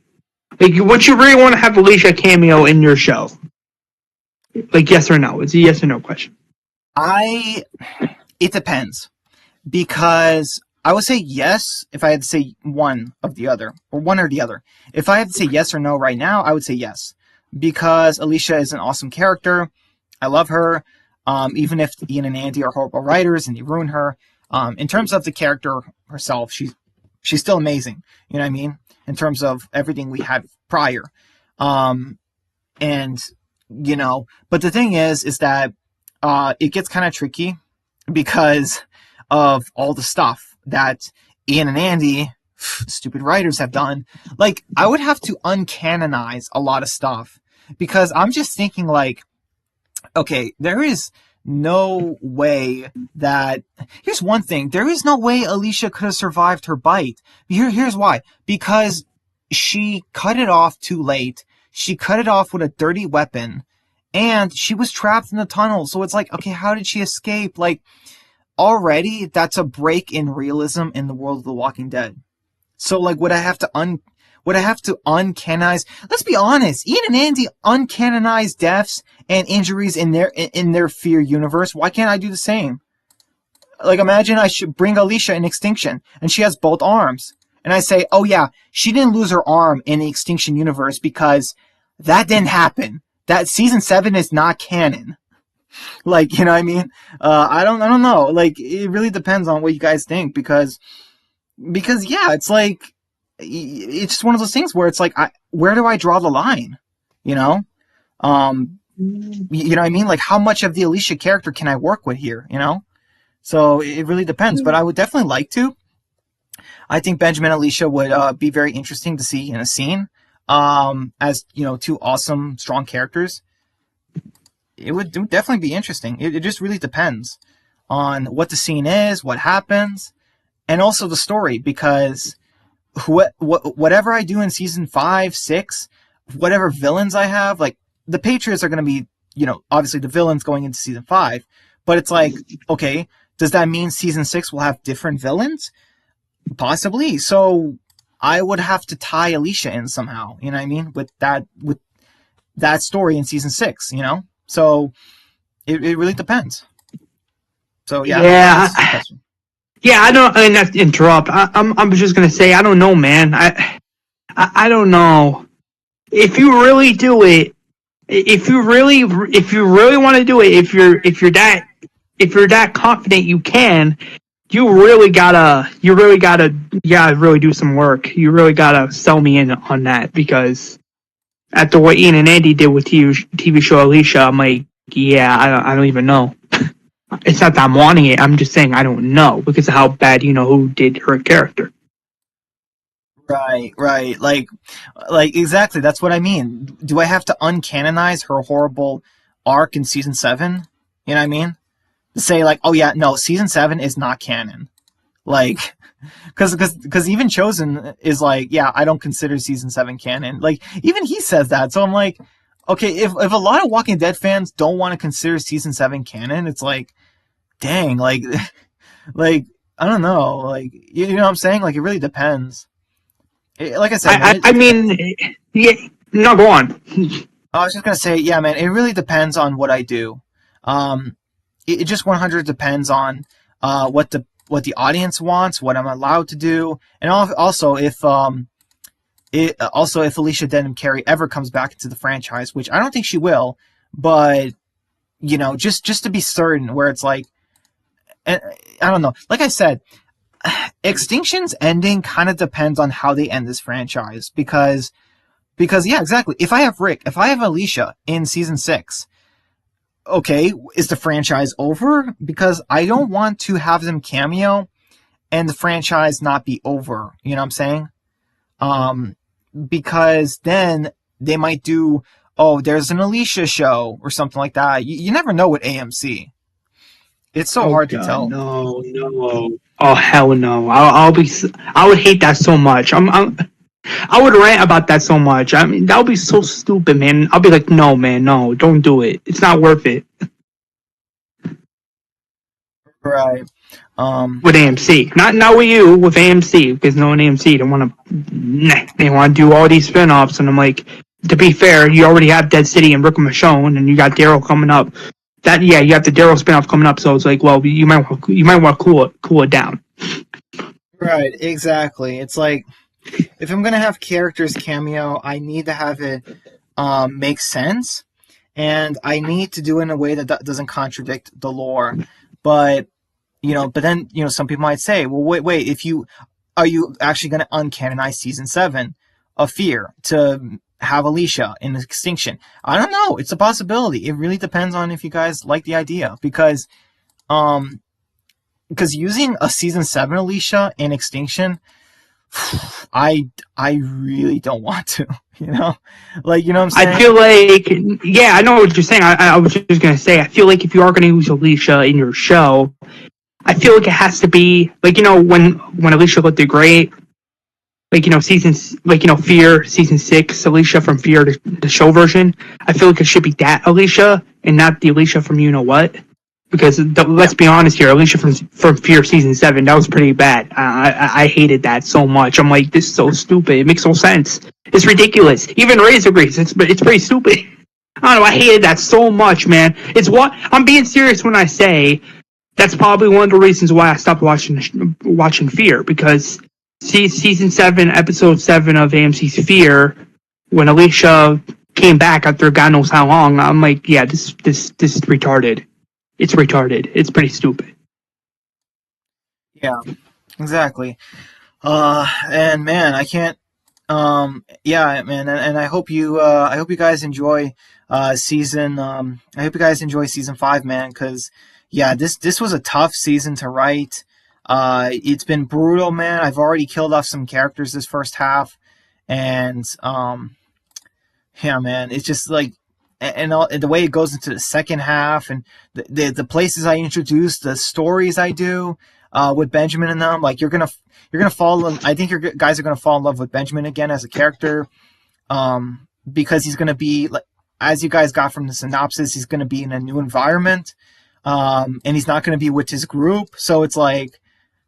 Like, would you really want to have Alicia cameo in your show? Like, yes or no? It's a yes or no question. I It depends, because I would say yes if I had to say one of the other, or one or the other. If I had to say yes or no right now, I would say yes, because Alicia is an awesome character. I love her. Even if Ian and Andy are horrible writers and they ruin her, in terms of the character herself, she's still amazing. You know what I mean? In terms of everything we had prior, um, and but the thing is that it gets kind of tricky because of all the stuff that Ian and Andy, stupid writers, have done. Like, I would have to uncanonize a lot of stuff, because I'm just thinking, like, okay, there is no way that. Here's one thing: there is no way Alicia could have survived her bite. Here's why: because she cut it off too late. She cut it off with a dirty weapon, and she was trapped in the tunnel. So it's like, okay, how did she escape? Like, already that's a break in realism in the world of The Walking Dead. So, like, would I have to uncanonize? Let's be honest. Ian and Andy uncanonize deaths and injuries in their Fear universe. Why can't I do the same? Like, imagine I should bring Alicia in Extinction, and she has both arms, and I say, oh yeah, she didn't lose her arm in the Extinction universe because that didn't happen. That season 7 is not canon. Like, you know what I mean? I don't know. Like, it really depends on what you guys think, because yeah, it's like, it's just one of those things where it's like, where do I draw the line? You know, you know what I mean? Like, how much of the Alicia character can I work with here? You know, so it really depends. But I would definitely like to. I think Benjamin and Alicia would be very interesting to see in a scene, as two awesome, strong characters. It would definitely be interesting. It just really depends on what the scene is, what happens, and also the story, because whatever I do in season 5, 6, whatever villains I have, like, the Patriots are going to be, obviously the villains going into season 5, but it's like, okay, does that mean season 6 will have different villains? Possibly. So I would have to tie Alicia in somehow, you know what I mean? With that story in season 6, So it really depends. So yeah, I hope that Yeah, answers your question. yeah. I don't. I mean, not to interrupt. I'm just gonna say I don't know, man. I don't know if you really do it. If you really want to do it, if you're that confident you can, you gotta really do some work. You really gotta sell me in on that, because after what Ian and Andy did with TV show Alicia, I'm like, yeah, I don't even know. It's not that I'm wanting it. I'm just saying I don't know because of how bad who did her character. Right, right. Like exactly. That's what I mean. Do I have to uncanonize her horrible arc in season 7? You know what I mean? To say, like, oh yeah, no, season 7 is not canon. Like, because even Chosen is like, yeah, I don't consider season 7 canon. Like, even he says that. So I'm like, okay, if a lot of Walking Dead fans don't want to consider season 7 canon, it's like, dang, like, like, I don't know, like, you know what I'm saying? Like, it really depends. Like I said, man, I mean, yeah. No, go on. I was just gonna say, yeah, man, it really depends on what I do. Um, it just 100 depends on what the audience wants, what I'm allowed to do, and also if also, if Alicia Denham Carey ever comes back into the franchise, which I don't think she will, but just to be certain, where it's like, I don't know. Like I said, Extinction's ending kind of depends on how they end this franchise, because yeah, exactly. If I have Rick, if I have Alicia in season 6, okay, is the franchise over? Because I don't want to have them cameo and the franchise not be over. You know what I'm saying? Because then they might do, oh, there's an Alicia show or something like that. You never know with AMC. It's so Oh hard to God, tell. no, no. Oh hell no. I would hate that so much. I would rant about that so much. I mean, that would be so stupid, man. I'll be like, no, man, no, don't do it. It's not worth it. Right. With AMC, not with you, with AMC, because no one AMC they want to do all these spin-offs, and I'm like, to be fair, you already have Dead City and Rick and Michonne, and you got Daryl coming up. You have the Daryl spin-off coming up, so it's like, well, you might want to cool it down. Right. Exactly. It's like, if I'm gonna have characters cameo, I need to have it make sense, and I need to do it in a way that doesn't contradict the lore. But but then some people might say, well, wait, are you actually going to uncanonize season 7 of Fear to have Alicia in Extinction? I don't know. It's a possibility. It really depends on if you guys like the idea, because using a season 7 Alicia in Extinction, I really don't want to. Like, what I'm saying? I feel like, yeah, I know what you're saying. I was just gonna say, I feel like if you are gonna use Alicia in your show, I feel like it has to be like, when Alicia looked great, like, Fear season 6, Alicia from Fear, the show version. I feel like it should be that Alicia and not the Alicia from what. Because let's be honest here, Alicia from Fear season 7, that was pretty bad. I hated that so much. I'm like, this is so stupid. It makes no sense. It's ridiculous. Even Reyes agrees. It's pretty stupid. I don't know. I hated that so much, man. I'm being serious when I say that's probably one of the reasons why I stopped watching Fear, because season 7, episode 7 of AMC's Fear, when Alicia came back after God knows how long, I'm like, yeah, this is retarded. It's retarded. It's pretty stupid. Yeah, exactly. And man, I can't. Yeah, man, and I hope you guys enjoy season. I hope you guys enjoy season 5, man, because yeah, this was a tough season to write. It's been brutal, man. I've already killed off some characters this first half, and yeah, man, it's just like, and the way it goes into the second half, and the places I introduce, the stories I do with Benjamin and them, like you're gonna fall in. I think you guys are gonna fall in love with Benjamin again as a character, because he's gonna be, like, as you guys got from the synopsis, he's gonna be in a new environment, and he's not gonna be with his group. So it's like,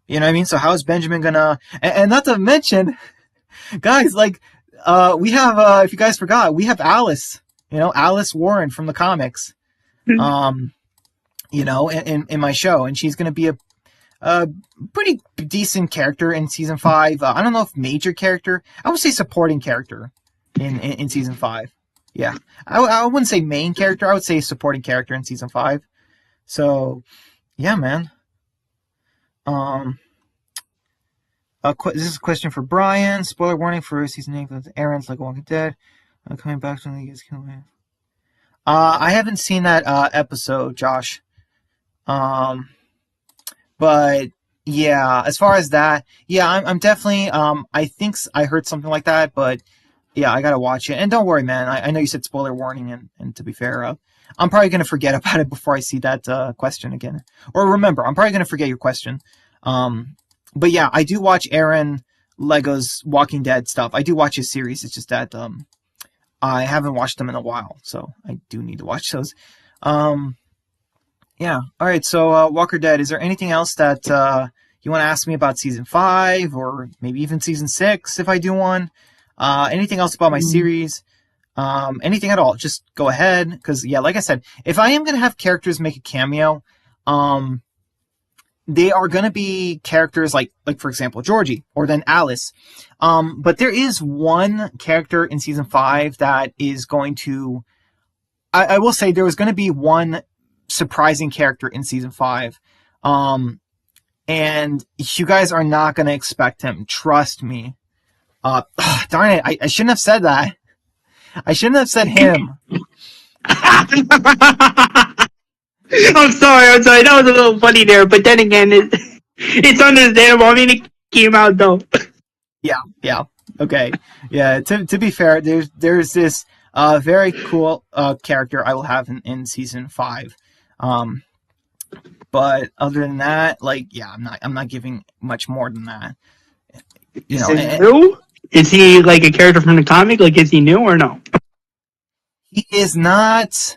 you know what I mean? So how is Benjamin gonna? And not to mention, guys, like, we have, if you guys forgot, we have Alice. Alice Warren from the comics, in my show, and she's going to be a pretty decent character in season 5. I don't know if major character. I would say supporting character in season 5. Yeah, I wouldn't say main character. I would say supporting character in season 5. So, yeah, man. This is a question for Brian. Spoiler warning for season 8. Aaron's like Walking Dead. Coming back when he gets killed. I haven't seen that episode, Josh. But yeah, as far as that, yeah, I'm definitely. I think I heard something like that, but yeah, I gotta watch it. And don't worry, man. I know you said spoiler warning, and to be fair, I'm probably gonna forget about it before I see that question again. Or remember, I'm probably gonna forget your question. But yeah, I do watch Aaron Lego's Walking Dead stuff. I do watch his series. It's just that I haven't watched them in a while, so I do need to watch those. Yeah. All right. So, Walker Dead, is there anything else that you want to ask me about season 5, or maybe even season 6 if I do one? Anything else about my series? Anything at all? Just go ahead. Because, yeah, like I said, if I am going to have characters make a cameo, they are going to be characters like for example, Georgie or then Alice. But there is one character in season 5 that is going to, I will say there was going to be one surprising character in season 5. And you guys are not going to expect him. Trust me. Darn it. I shouldn't have said that. I shouldn't have said him. I'm sorry. That was a little funny there, but then again, it's understandable. I mean, it came out though. Yeah. Okay. Yeah. To be fair, there's this very cool character I will have in season 5. But other than that, like, yeah, I'm not giving much more than that. You know, new? Is he like a character from the comic? Like, is he new or no? He is not.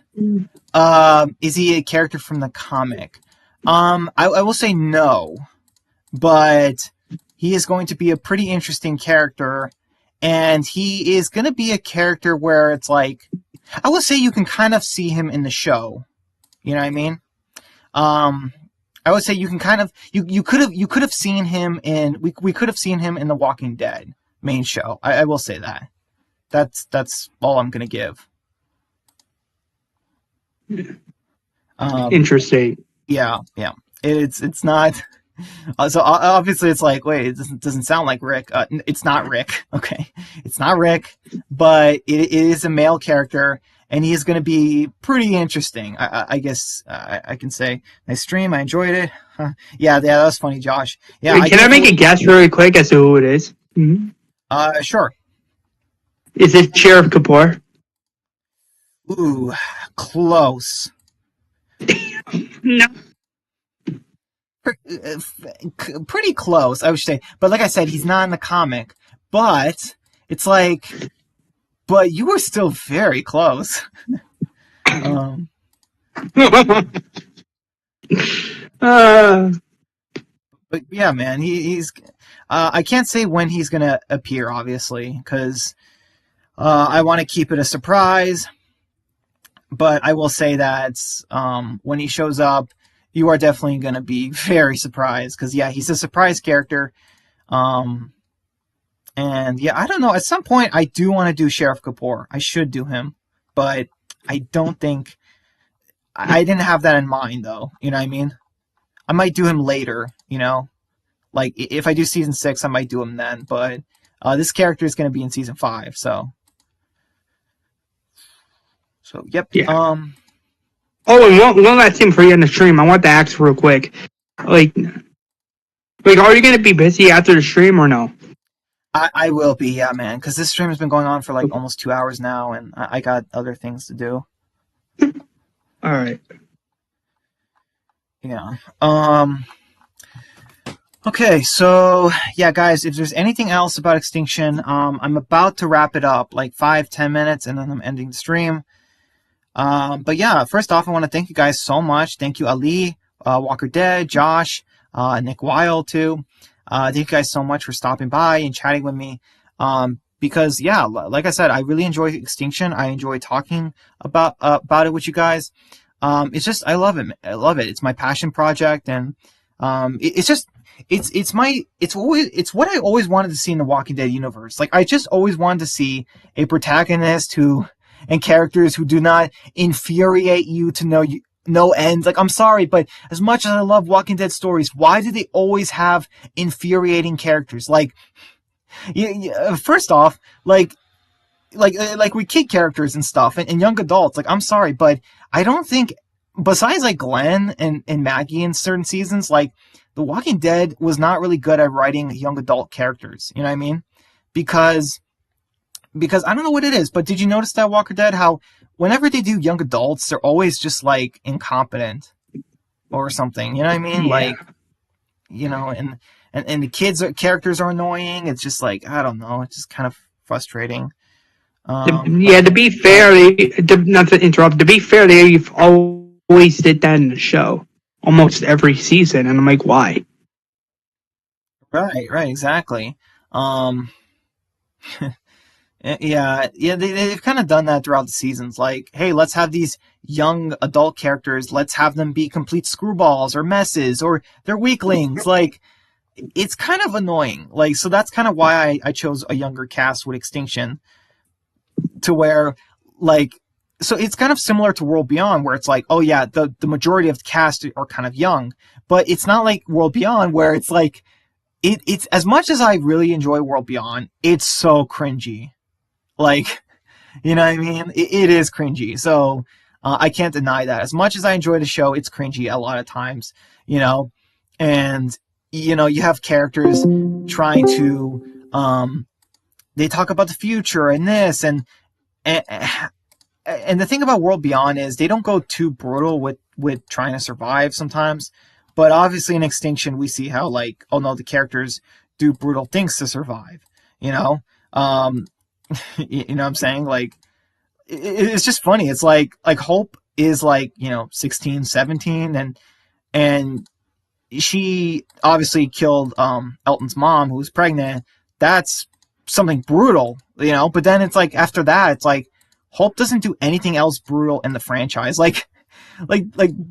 Is he a character from the comic? I will say no, but he is going to be a pretty interesting character, and he is going to be a character where it's like, I will say you can kind of see him in the show. You know what I mean? I would say you can kind of you could have seen him in we could have seen him in the Walking Dead main show. I will say that. That's all I'm gonna give. Interesting. Yeah. It's not. So obviously it's like, wait, it doesn't sound like Rick. It's not Rick. Okay, it's not Rick, but it is a male character. And he is going to be pretty interesting, I guess I can say. Nice stream. I enjoyed it. Huh. Yeah, that was funny, Josh. Yeah. Wait, can I make a guess really quick as to who it is? Mm-hmm. Sure. Is it Sheriff Kapoor? Ooh, close. No. Pretty close, I would say. But like I said, he's not in the comic. But it's like... But you were still very close. But yeah, man, he's. I can't say when he's gonna appear, obviously, because I want to keep it a surprise. But I will say that when he shows up, you are definitely gonna be very surprised, because yeah, he's a surprise character. And yeah, I don't know. At some point, I do want to do Sheriff Kapoor. I should do him, but I don't think I didn't have that in mind, though. You know what I mean? I might do him later. You know, like if I do season 6, I might do him then. But this character is going to be in season 5, so yep. Yeah. Oh, and one last thing for you on the stream. I want to ask real quick. Like, are you going to be busy after the stream or no? I will be, yeah, man, because this stream has been going on for like almost 2 hours now, and I got other things to do. All right. Yeah. Okay, so yeah, guys, if there's anything else about Extinction, I'm about to wrap it up, like 5-10 minutes, and then I'm ending the stream. But yeah, first off, I want to thank you guys so much. Thank you, Ali, Walker Dead, Josh, Nick Weil too. Thank you guys so much for stopping by and chatting with me. Because yeah, like I said, I really enjoy Extinction. I enjoy talking about it with you guys. It's just, I love it. I love it. It's my passion project, and it's what I always wanted to see in the Walking Dead universe. Like, I just always wanted to see a protagonist and characters who do not infuriate you to no end. Like, I'm sorry, but as much as I love Walking Dead stories, why do they always have infuriating characters? Like, first off, like with kid characters and stuff, and young adults. Like, I'm sorry, but I don't think, besides like Glenn and Maggie in certain seasons, like, The Walking Dead was not really good at writing young adult characters. You know what I mean? Because I don't know what it is, but did you notice that, Walker Dead, how whenever they do young adults, they're always just like incompetent or something. You know what I mean? Yeah. Like, you know, and the characters are annoying. It's just like, I don't know. It's just kind of frustrating. To be fair, not to interrupt, to be fair, they've always did that in the show. Almost every season. And I'm like, why? Right, exactly. Yeah, they've kind of done that throughout the seasons. Like, hey, let's have these young adult characters. Let's have them be complete screwballs or messes or they're weaklings. Like, it's kind of annoying. Like, so that's kind of why I chose a younger cast with Extinction, to where, like, so it's kind of similar to World Beyond, where it's like, oh yeah, the majority of the cast are kind of young, but it's not like World Beyond where it's like, it's as much as I really enjoy World Beyond, it's so cringy. Like, you know what I mean? It is cringy. So I can't deny that. As much as I enjoy the show, it's cringy a lot of times, you know? And, you know, you have characters trying to, they talk about the future and this and, and the thing about World Beyond is they don't go too brutal with trying to survive sometimes. But obviously in Extinction, we see how, like, oh no, the characters do brutal things to survive, you know? You know what I'm saying? Like, it's just funny. It's like Hope is like, you know, 16, 17, and she obviously killed Elton's mom, who was pregnant. That's something brutal, you know. But then it's like after that, it's like Hope doesn't do anything else brutal in the franchise. Like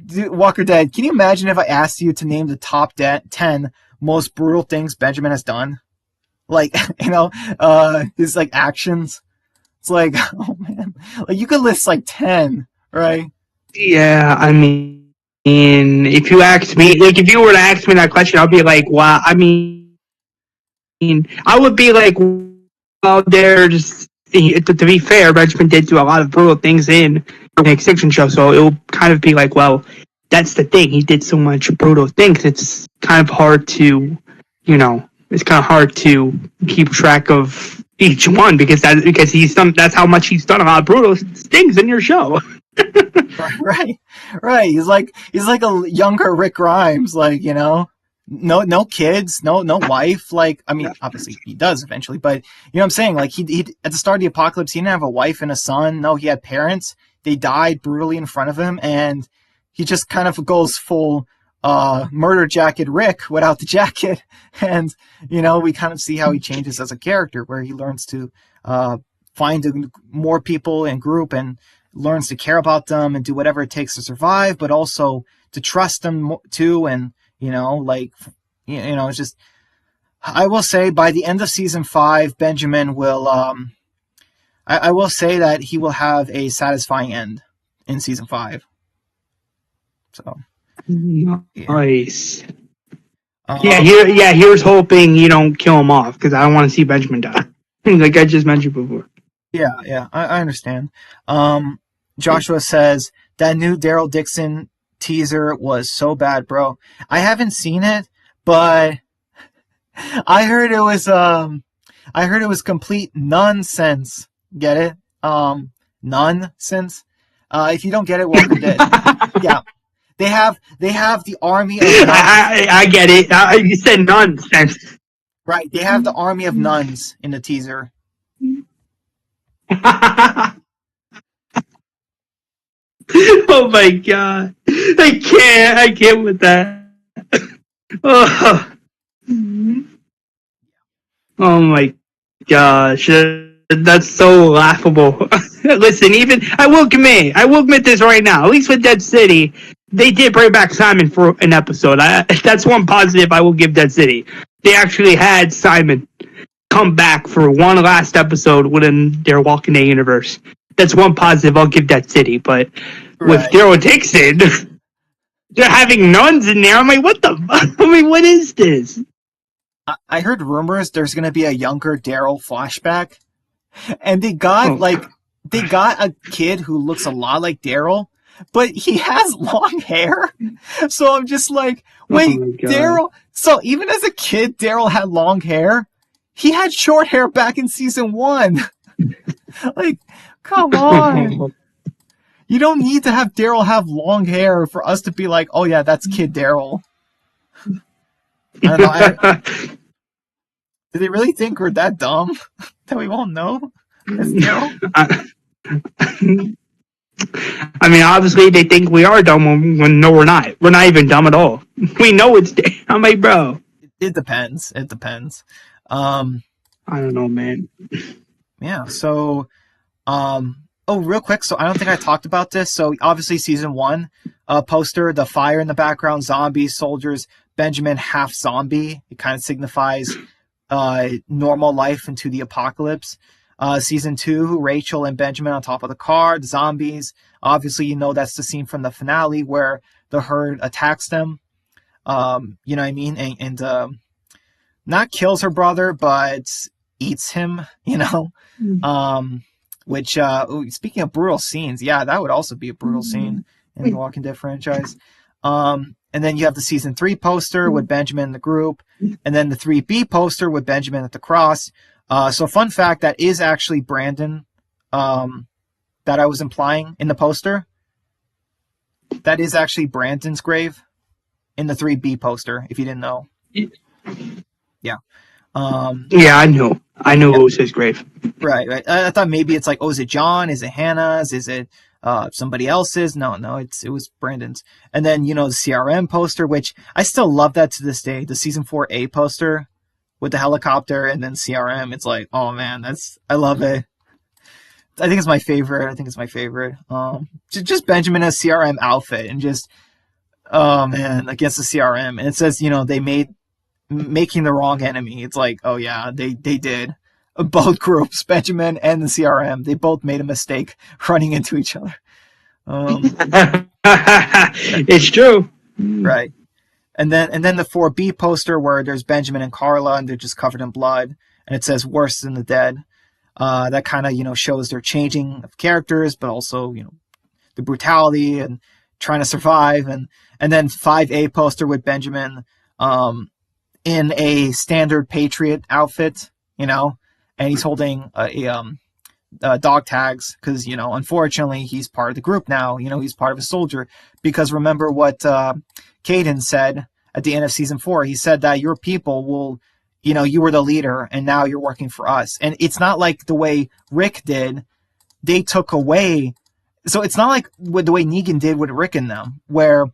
Walker Dead. Can you imagine if I asked you to name the top 10 most brutal things Benjamin has done? Like, you know, his like actions. It's like, oh man, like you could list like 10, right? Yeah, I mean, if you ask me, like, if you were to ask me that question, I'd be like, wow. I mean, I would be like, well, there's, to be fair, Benjamin did do a lot of brutal things in the Extinction show, so it will kind of be like, well, that's the thing. He did so much brutal things. It's kind of hard to, you know, it's kind of hard to keep track of each one because he's done. That's how much he's done a lot of brutal things in your show. Right. He's like a younger Rick Grimes, like, you know, no kids, no wife. Like, I mean, obviously he does eventually, but you know what I'm saying? Like he at the start of the apocalypse, he didn't have a wife and a son. No, he had parents. They died brutally in front of him, and he just kind of goes full murder jacket Rick without the jacket. And, you know, we kind of see how he changes as a character, where he learns to find more people in group and learns to care about them and do whatever it takes to survive, but also to trust them too. And, you know, like, you know, it's just, I will say by the end of season 5, Benjamin will, I will say that he will have a satisfying end in season 5. So. Nice. Here's hoping you don't kill him off, because I don't want to see Benjamin die. Like I just mentioned before. Yeah, I understand. Joshua says that new Daryl Dixon teaser was so bad, bro. I haven't seen it, but I heard it was complete nonsense. Get it? Nonsense. If you don't get it, welcome to yeah. They have the army of nuns. I get it. You said nonsense. Right. They have the army of nuns in the teaser. Oh my god. I can't with that. Oh, oh my gosh. That's so laughable. Listen, I will admit this right now. At least with Dead City, they did bring back Simon for an episode. That's one positive I will give Dead City. They actually had Simon come back for one last episode within their Walking Dead universe. That's one positive I'll give Dead City. But with Daryl Dixon, they're having nuns in there. I'm like, what the fuck? I mean, what is this? I heard rumors there's going to be a younger Daryl flashback. And they got a kid who looks a lot like Daryl, but he has long hair. So I'm just like, wait, Daryl. So even as a kid, Daryl had long hair. He had short hair back in season 1. Like, come on. You don't need to have Daryl have long hair for us to be like, oh yeah, that's Kid Daryl. I don't know. Do they really think we're that dumb that we won't know? I mean, obviously they think we are dumb when no, we're not. We're not even dumb at all. We know it's. I'm like, bro. It depends. It depends. I don't know, man. Yeah. So, oh, real quick. So I don't think I talked about this. So obviously, season one, poster, the fire in the background, zombies, soldiers, Benjamin half zombie. It kind of signifies normal life into the apocalypse. Season two, Rachel and Benjamin on top of the car, the zombies. Obviously, you know that's the scene from the finale where the herd attacks them. You know what I mean? And not kills her brother, but eats him. You know, which speaking of brutal scenes, yeah, that would also be a brutal scene in the Walking Dead franchise. And then you have the season 3 poster with Benjamin in the group, and then the 3B poster with Benjamin at the cross. So fun fact, that is actually Brandon that I was implying in the poster. That is actually Brandon's grave in the 3B poster, if you didn't know. Yeah. Yeah, I knew. I knew it was his grave. Right. I thought maybe it's like, oh, is it John? Is it Hannah's? Is it somebody else's? No, it was Brandon's. And then, you know, the CRM poster, which I still love that to this day. The season 4A poster with the helicopter and then CRM. It's like, oh man, I love it. I think it's my favorite. Just Benjamin as CRM outfit and just, oh man, against the CRM. And it says, you know, they making the wrong enemy. It's like, oh yeah, they did. Both groups, Benjamin and the CRM, they both made a mistake running into each other. It's true. Right. And then the 4B poster where there's Benjamin and Carla and they're just covered in blood and it says worse than the dead. That kind of, you know, shows their changing of characters, but also, you know, the brutality and trying to survive. And then 5A poster with Benjamin in a standard Patriot outfit, you know, and he's holding dog tags because, you know, unfortunately he's part of the group now. You know, he's part of a soldier because remember what Caden said at the end of season 4. He said that your people will, you know, you were the leader and now you're working for us. And it's not like the way Rick did. They took away. So it's not like with the way Negan did with Rick and them, where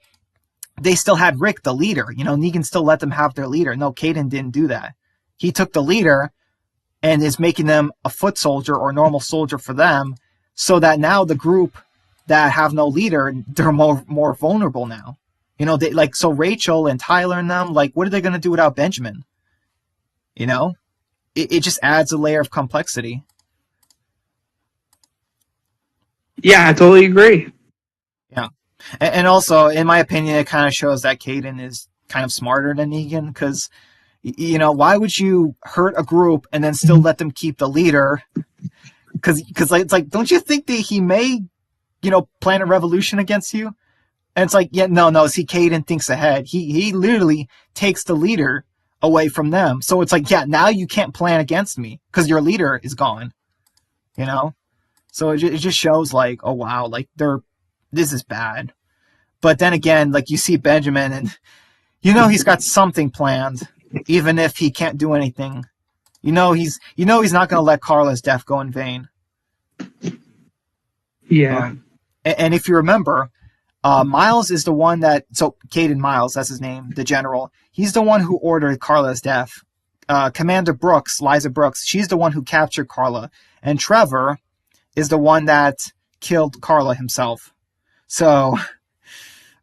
they still had Rick the leader. You know, Negan still let them have their leader. No, Caden didn't do that. He took the leader and is making them a foot soldier or normal soldier for them, so that now the group that have no leader, they're more vulnerable now. You know, they like, so Rachel and Tyler and them, like, what are they going to do without Benjamin? You know, it just adds a layer of complexity. Yeah, I totally agree. Yeah. And also, in my opinion, it kind of shows that Caden is kind of smarter than Negan because, you know, why would you hurt a group and then still let them keep the leader? Because it's like, don't you think that he may, you know, plan a revolution against you? And it's like, yeah, no. See, Caden thinks ahead. He literally takes the leader away from them. So it's like, yeah, now you can't plan against me because your leader is gone. You know? So it just shows like, oh wow, like this is bad. But then again, like you see Benjamin and you know he's got something planned, even if he can't do anything. You know he's not going to let Carla's death go in vain. Yeah. And if you remember, Miles is the one that, so Caden Miles, that's his name, the general. He's the one who ordered Carla's death. Commander Brooks, Liza Brooks, she's the one who captured Carla. And Trevor is the one that killed Carla himself. So,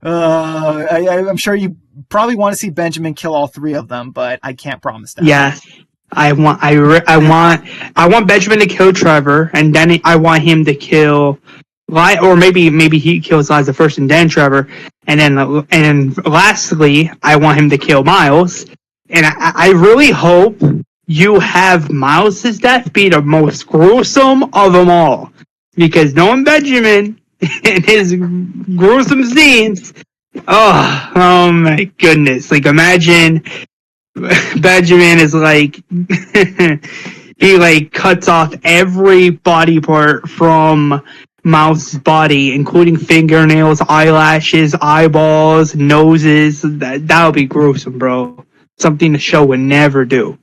I'm sure you probably want to see Benjamin kill all three of them, but I can't promise that. Yes. I want Benjamin to kill Trevor, and then I want him to kill, or maybe he kills Liza first and then Trevor, and then lastly, I want him to kill Miles. And I really hope you have Miles' death be the most gruesome of them all, because knowing Benjamin and his gruesome scenes, oh my goodness! Like imagine Benjamin is like he like cuts off every body part from Mouse's body, including fingernails, eyelashes, eyeballs, noses. That would be gruesome, bro. Something the show would never do.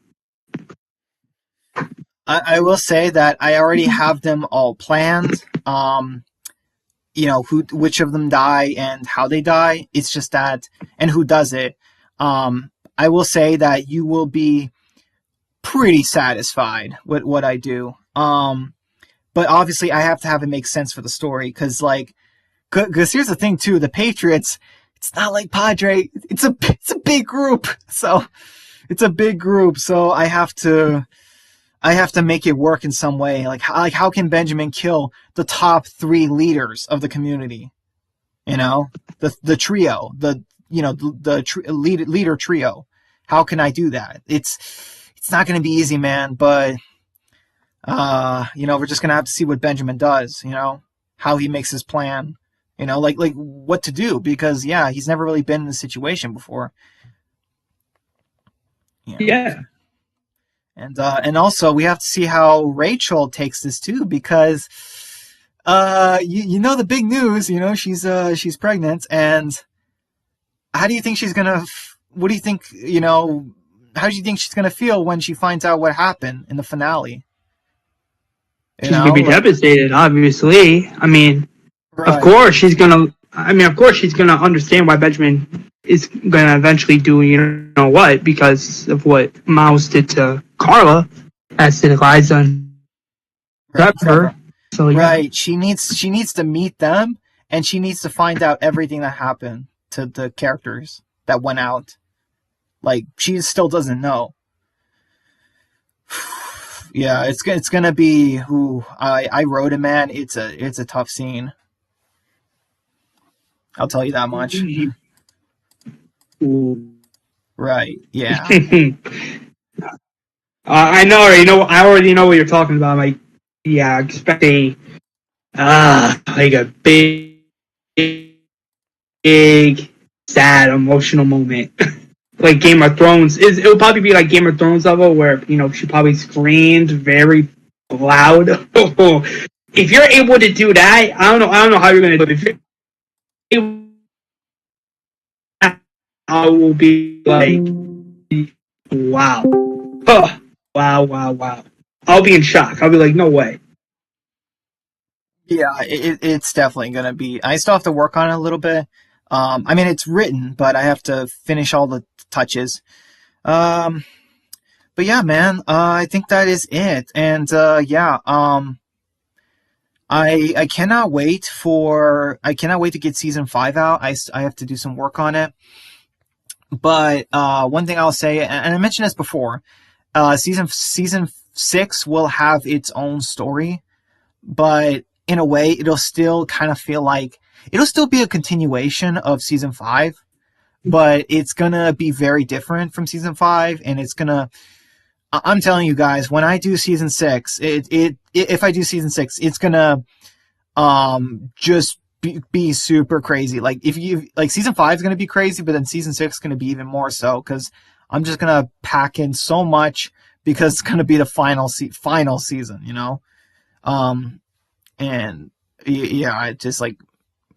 I will say that I already have them all planned. You know, which of them die and how they die. It's just that, and who does it. I will say that you will be pretty satisfied with what I do. But obviously I have to have it make sense for the story because here's the thing too: the Patriots. It's not like Padre. It's a big group, so it's a big group. So I have to make it work in some way. Like how can Benjamin kill the top three leaders of the community? You know, the trio, leader trio. How can I do that? It's not going to be easy, man. But we're just going to have to see what Benjamin does. You know, how he makes his plan. You know, like what to do because yeah, he's never really been in this situation before. You know. Yeah. And also we have to see how Rachel takes this too because you know the big news, you know, she's pregnant, and how do you think she's gonna what do you think, you know, how do you think she's gonna feel when she finds out what happened in the finale? You She's gonna know, be like devastated, obviously. I mean, of right, course she's gonna. I mean, of course she's gonna understand why Benjamin is gonna eventually do you know what because of what Miles did to Carla, as did Eliza and right, Trevor. Trevor. So yeah, Right. She needs to meet them, and she needs to find out everything that happened to the characters that went out. Like she still doesn't know. Yeah, it's gonna be who I wrote it, man. It's a tough scene. I'll tell you that much. Right. Yeah. I know. You know, I already know what you're talking about. Like, yeah, expect a like a big, sad, emotional moment. Like Game of Thrones. It'll probably be like Game of Thrones level where, you know, she probably screamed very loud. If you're able to do that, I don't know how you're gonna do it. If you're able, I will be like, wow. Huh. Wow. I'll be in shock. I'll be like, no way. Yeah. It's definitely gonna be. I still have to work on it a little bit. I mean, it's written, but I have to finish all the touches. Um, but yeah, man. I think that is it. And yeah. I cannot wait to get season 5 out. I have to do some work on it. But one thing I'll say, and I mentioned this before, season 6 will have its own story, but in a way, it'll still kind of feel like it'll still be a continuation of season 5, but it's gonna be very different from season 5, and it's gonna. I'm telling you guys, when I do season 6, if I do season 6, it's gonna just be super crazy. Like if you like season 5 is going to be crazy, but then season 6 is going to be even more so because I'm just going to pack in so much because it's going to be the final season, you know. And yeah, it just like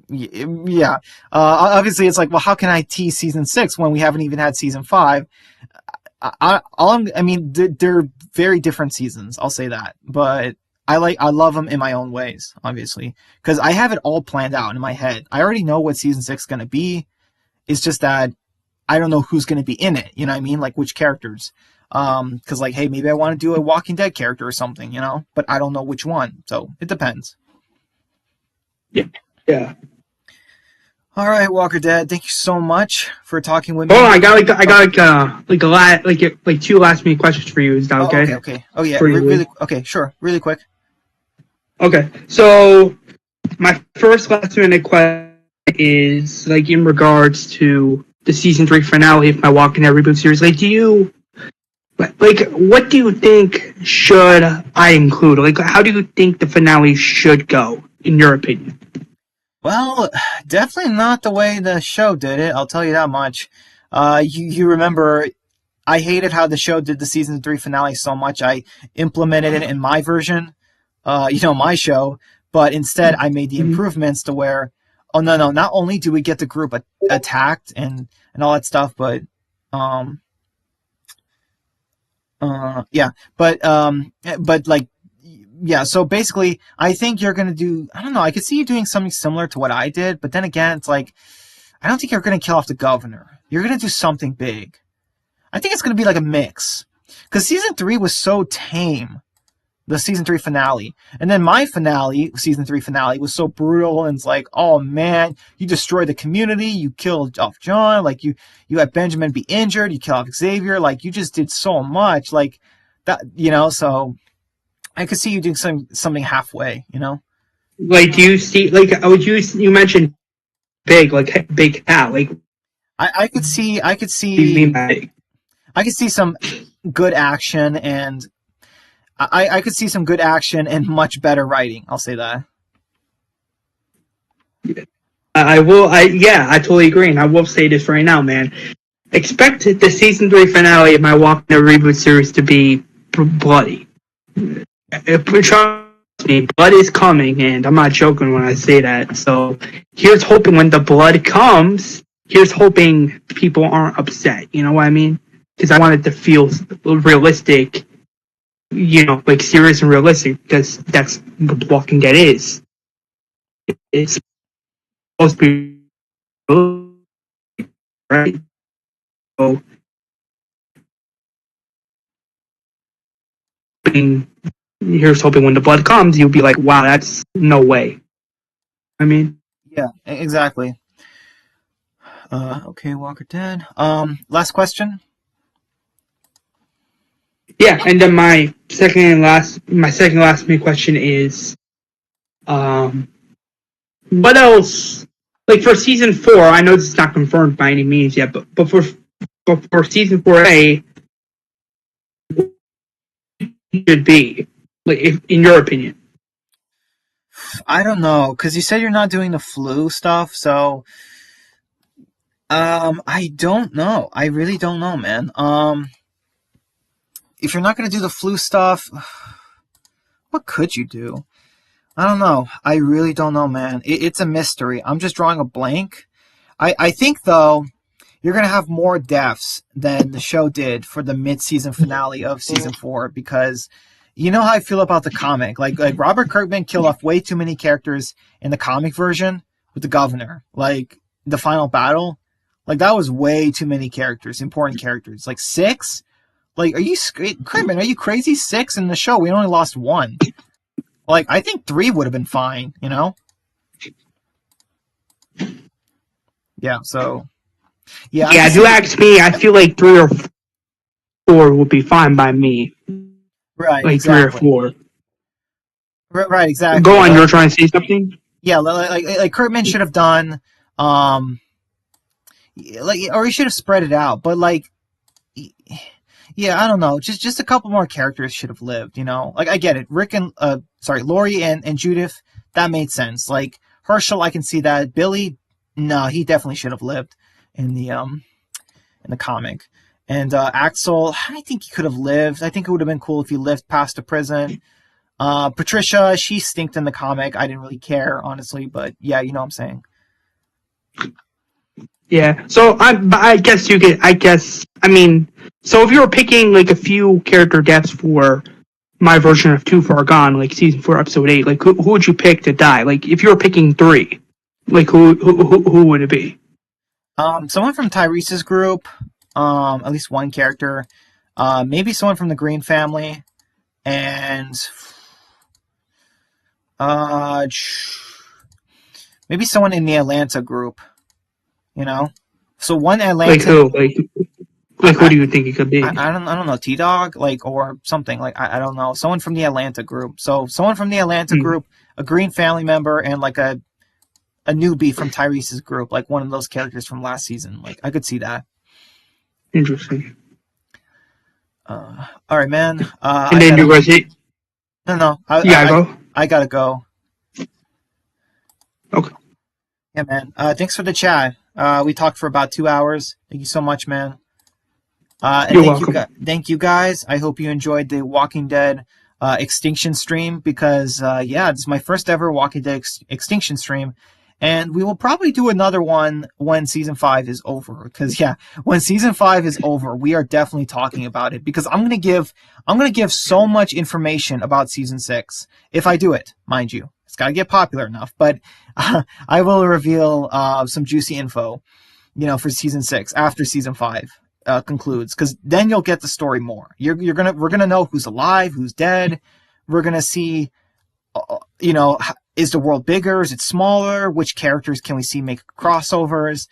yeah. Obviously it's like, well, how can I tease season 6 when we haven't even had season 5? I mean, they're very different seasons. I'll say that, but I love them in my own ways, obviously, because I have it all planned out in my head. I already know what season 6 is gonna be. It's just that I don't know who's gonna be in it. You know what I mean? Like which characters. Because like, hey, maybe I want to do a Walking Dead character or something, you know, but I don't know which one. So it depends. Yeah. Yeah. All right, Walker Dead. Thank you so much for talking with Oh, me. I got like a lot like two last minute questions for you. Is that Oh, okay? okay. Oh yeah, For you. really. Okay, sure. Really quick. Okay. So my first last minute question is like in regards to the season 3 finale of my Walking Dead reboot series. Like, what do you think should I include? Like, how do you think the finale should go, in your opinion? Well, definitely not the way the show did it. I'll tell you that much. You remember I hated how the show did the season 3 finale so much. I implemented it in my version, my show, but instead I made the Mm-hmm. improvements to where, oh no, not only do we get the group attacked and all that stuff, but um yeah, but like yeah, so basically I think you're gonna do, I don't know, I could see you doing something similar to what I did, but then again it's like I don't think you're gonna kill off the governor. You're gonna do something big. I think it's gonna be like a mix. Because season 3 was so tame. the season 3 finale. And then my finale, season 3 finale, was so brutal, and it's like, oh man, you destroyed the community, you killed off John, like you had Benjamin be injured, you killed off Xavier, like you just did so much, like that, so I could see you doing something halfway, Like, do you see, like, you mentioned big cat, like, what I could see do you mean by big? I could see some good action, and I could see some good action and much better writing. I'll say that. I totally agree, and I will say this right now, man. Expect the season 3 finale of my Walking Dead reboot series to be bloody. Trust me, blood is coming, and I'm not joking when I say that. So here's hoping when the blood comes, here's hoping people aren't upset. You know what I mean? Because I want it to feel realistic, like serious and realistic, because that's what Walking Dead is. It's supposed to be right. So, here's hoping when the blood comes, you'll be like, wow, that's no way. I mean, Yeah, exactly. Okay, Walker Dead. Last question. yeah. And then my second last main question is, what else? Like for season 4, I know this is not confirmed by any means yet, but for season 4A, should be like, if, in your opinion? I don't know, because you said you're not doing the flu stuff, so I don't know. I really don't know, man. If you're not gonna do the flu stuff, what could you do? I don't know. I really don't know, man. It's a mystery. I'm just drawing a blank. I think though, you're gonna have more deaths than the show did for the mid-season finale of season 4, because you know how I feel about the comic. Like Robert Kirkman killed off way too many characters in the comic version with the governor. Like the final battle, like that was way too many characters, important characters. Like 6. Like, Kirkman? Are you crazy? 6 in the show. We only lost 1. Like, I think 3 would have been fine. Yeah. So. Yeah. Yeah, if you ask me, I feel like 3 or 4 would be fine by me. Right. Like exactly. 3 or 4. Right. Exactly. Go on. You're trying to say something? Yeah. Like Kirkman should have done. Or he should have spread it out. But like. Yeah, I don't know. Just a couple more characters should have lived, Like, I get it. Lori and Judith, that made sense. Like, Herschel, I can see that. Billy, no, he definitely should have lived in the comic. And Axel, I think he could have lived. I think it would have been cool if he lived past the prison. Patricia, she stinked in the comic. I didn't really care, honestly, but yeah, you know what I'm saying. Yeah. So I guess you get. I mean, so if you were picking like a few character deaths for my version of Too Far Gone, like season 4, episode 8, like who would you pick to die? Like if you were picking 3, like who would it be? Someone from Tyrese's group. At least one character. Maybe someone from the Green family, and maybe someone in the Atlanta group. So one Atlanta. Like who? Like who do you think it could be? I don't know, T-Dog, like, or something, like, I don't know, someone from the Atlanta group. So someone from the Atlanta group, a Green family member, and like a newbie from Tyrese's group, like one of those characters from last season. Like, I could see that. Interesting. All right, man. And then you guys hit. No. I gotta go. Okay. Yeah, man. Thanks for the chat. We talked for about 2 hours. Thank you so much, man. You're welcome. Thank you guys. I hope you enjoyed the Walking Dead Extinction stream, because this is my first ever Walking Dead Extinction stream, and we will probably do another one when season 5 is over. Because when season 5 is over, we are definitely talking about it, because I'm gonna give so much information about season 6 if I do it, mind you. It's got to get popular enough, but I will reveal some juicy info, for season 6 after season 5 concludes, because then you'll get the story more. We're gonna know who's alive, who's dead, We're going to see, is the world bigger? Is it smaller? Which characters can we see make crossovers?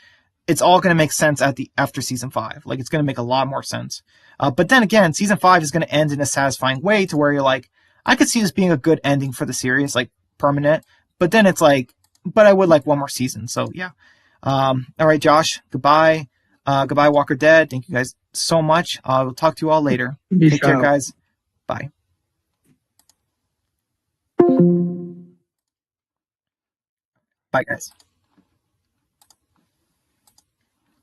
It's all going to make sense after season 5. Like, it's going to make a lot more sense. But then again, season 5 is going to end in a satisfying way to where you're like, I could see this being a good ending for the series, like permanent. But then it's like, but I would like one more season. So yeah. All right, Josh. Goodbye. Goodbye, Walker Dead. Thank you guys so much. We'll talk to you all later. Take care, guys. Bye. Bye, guys.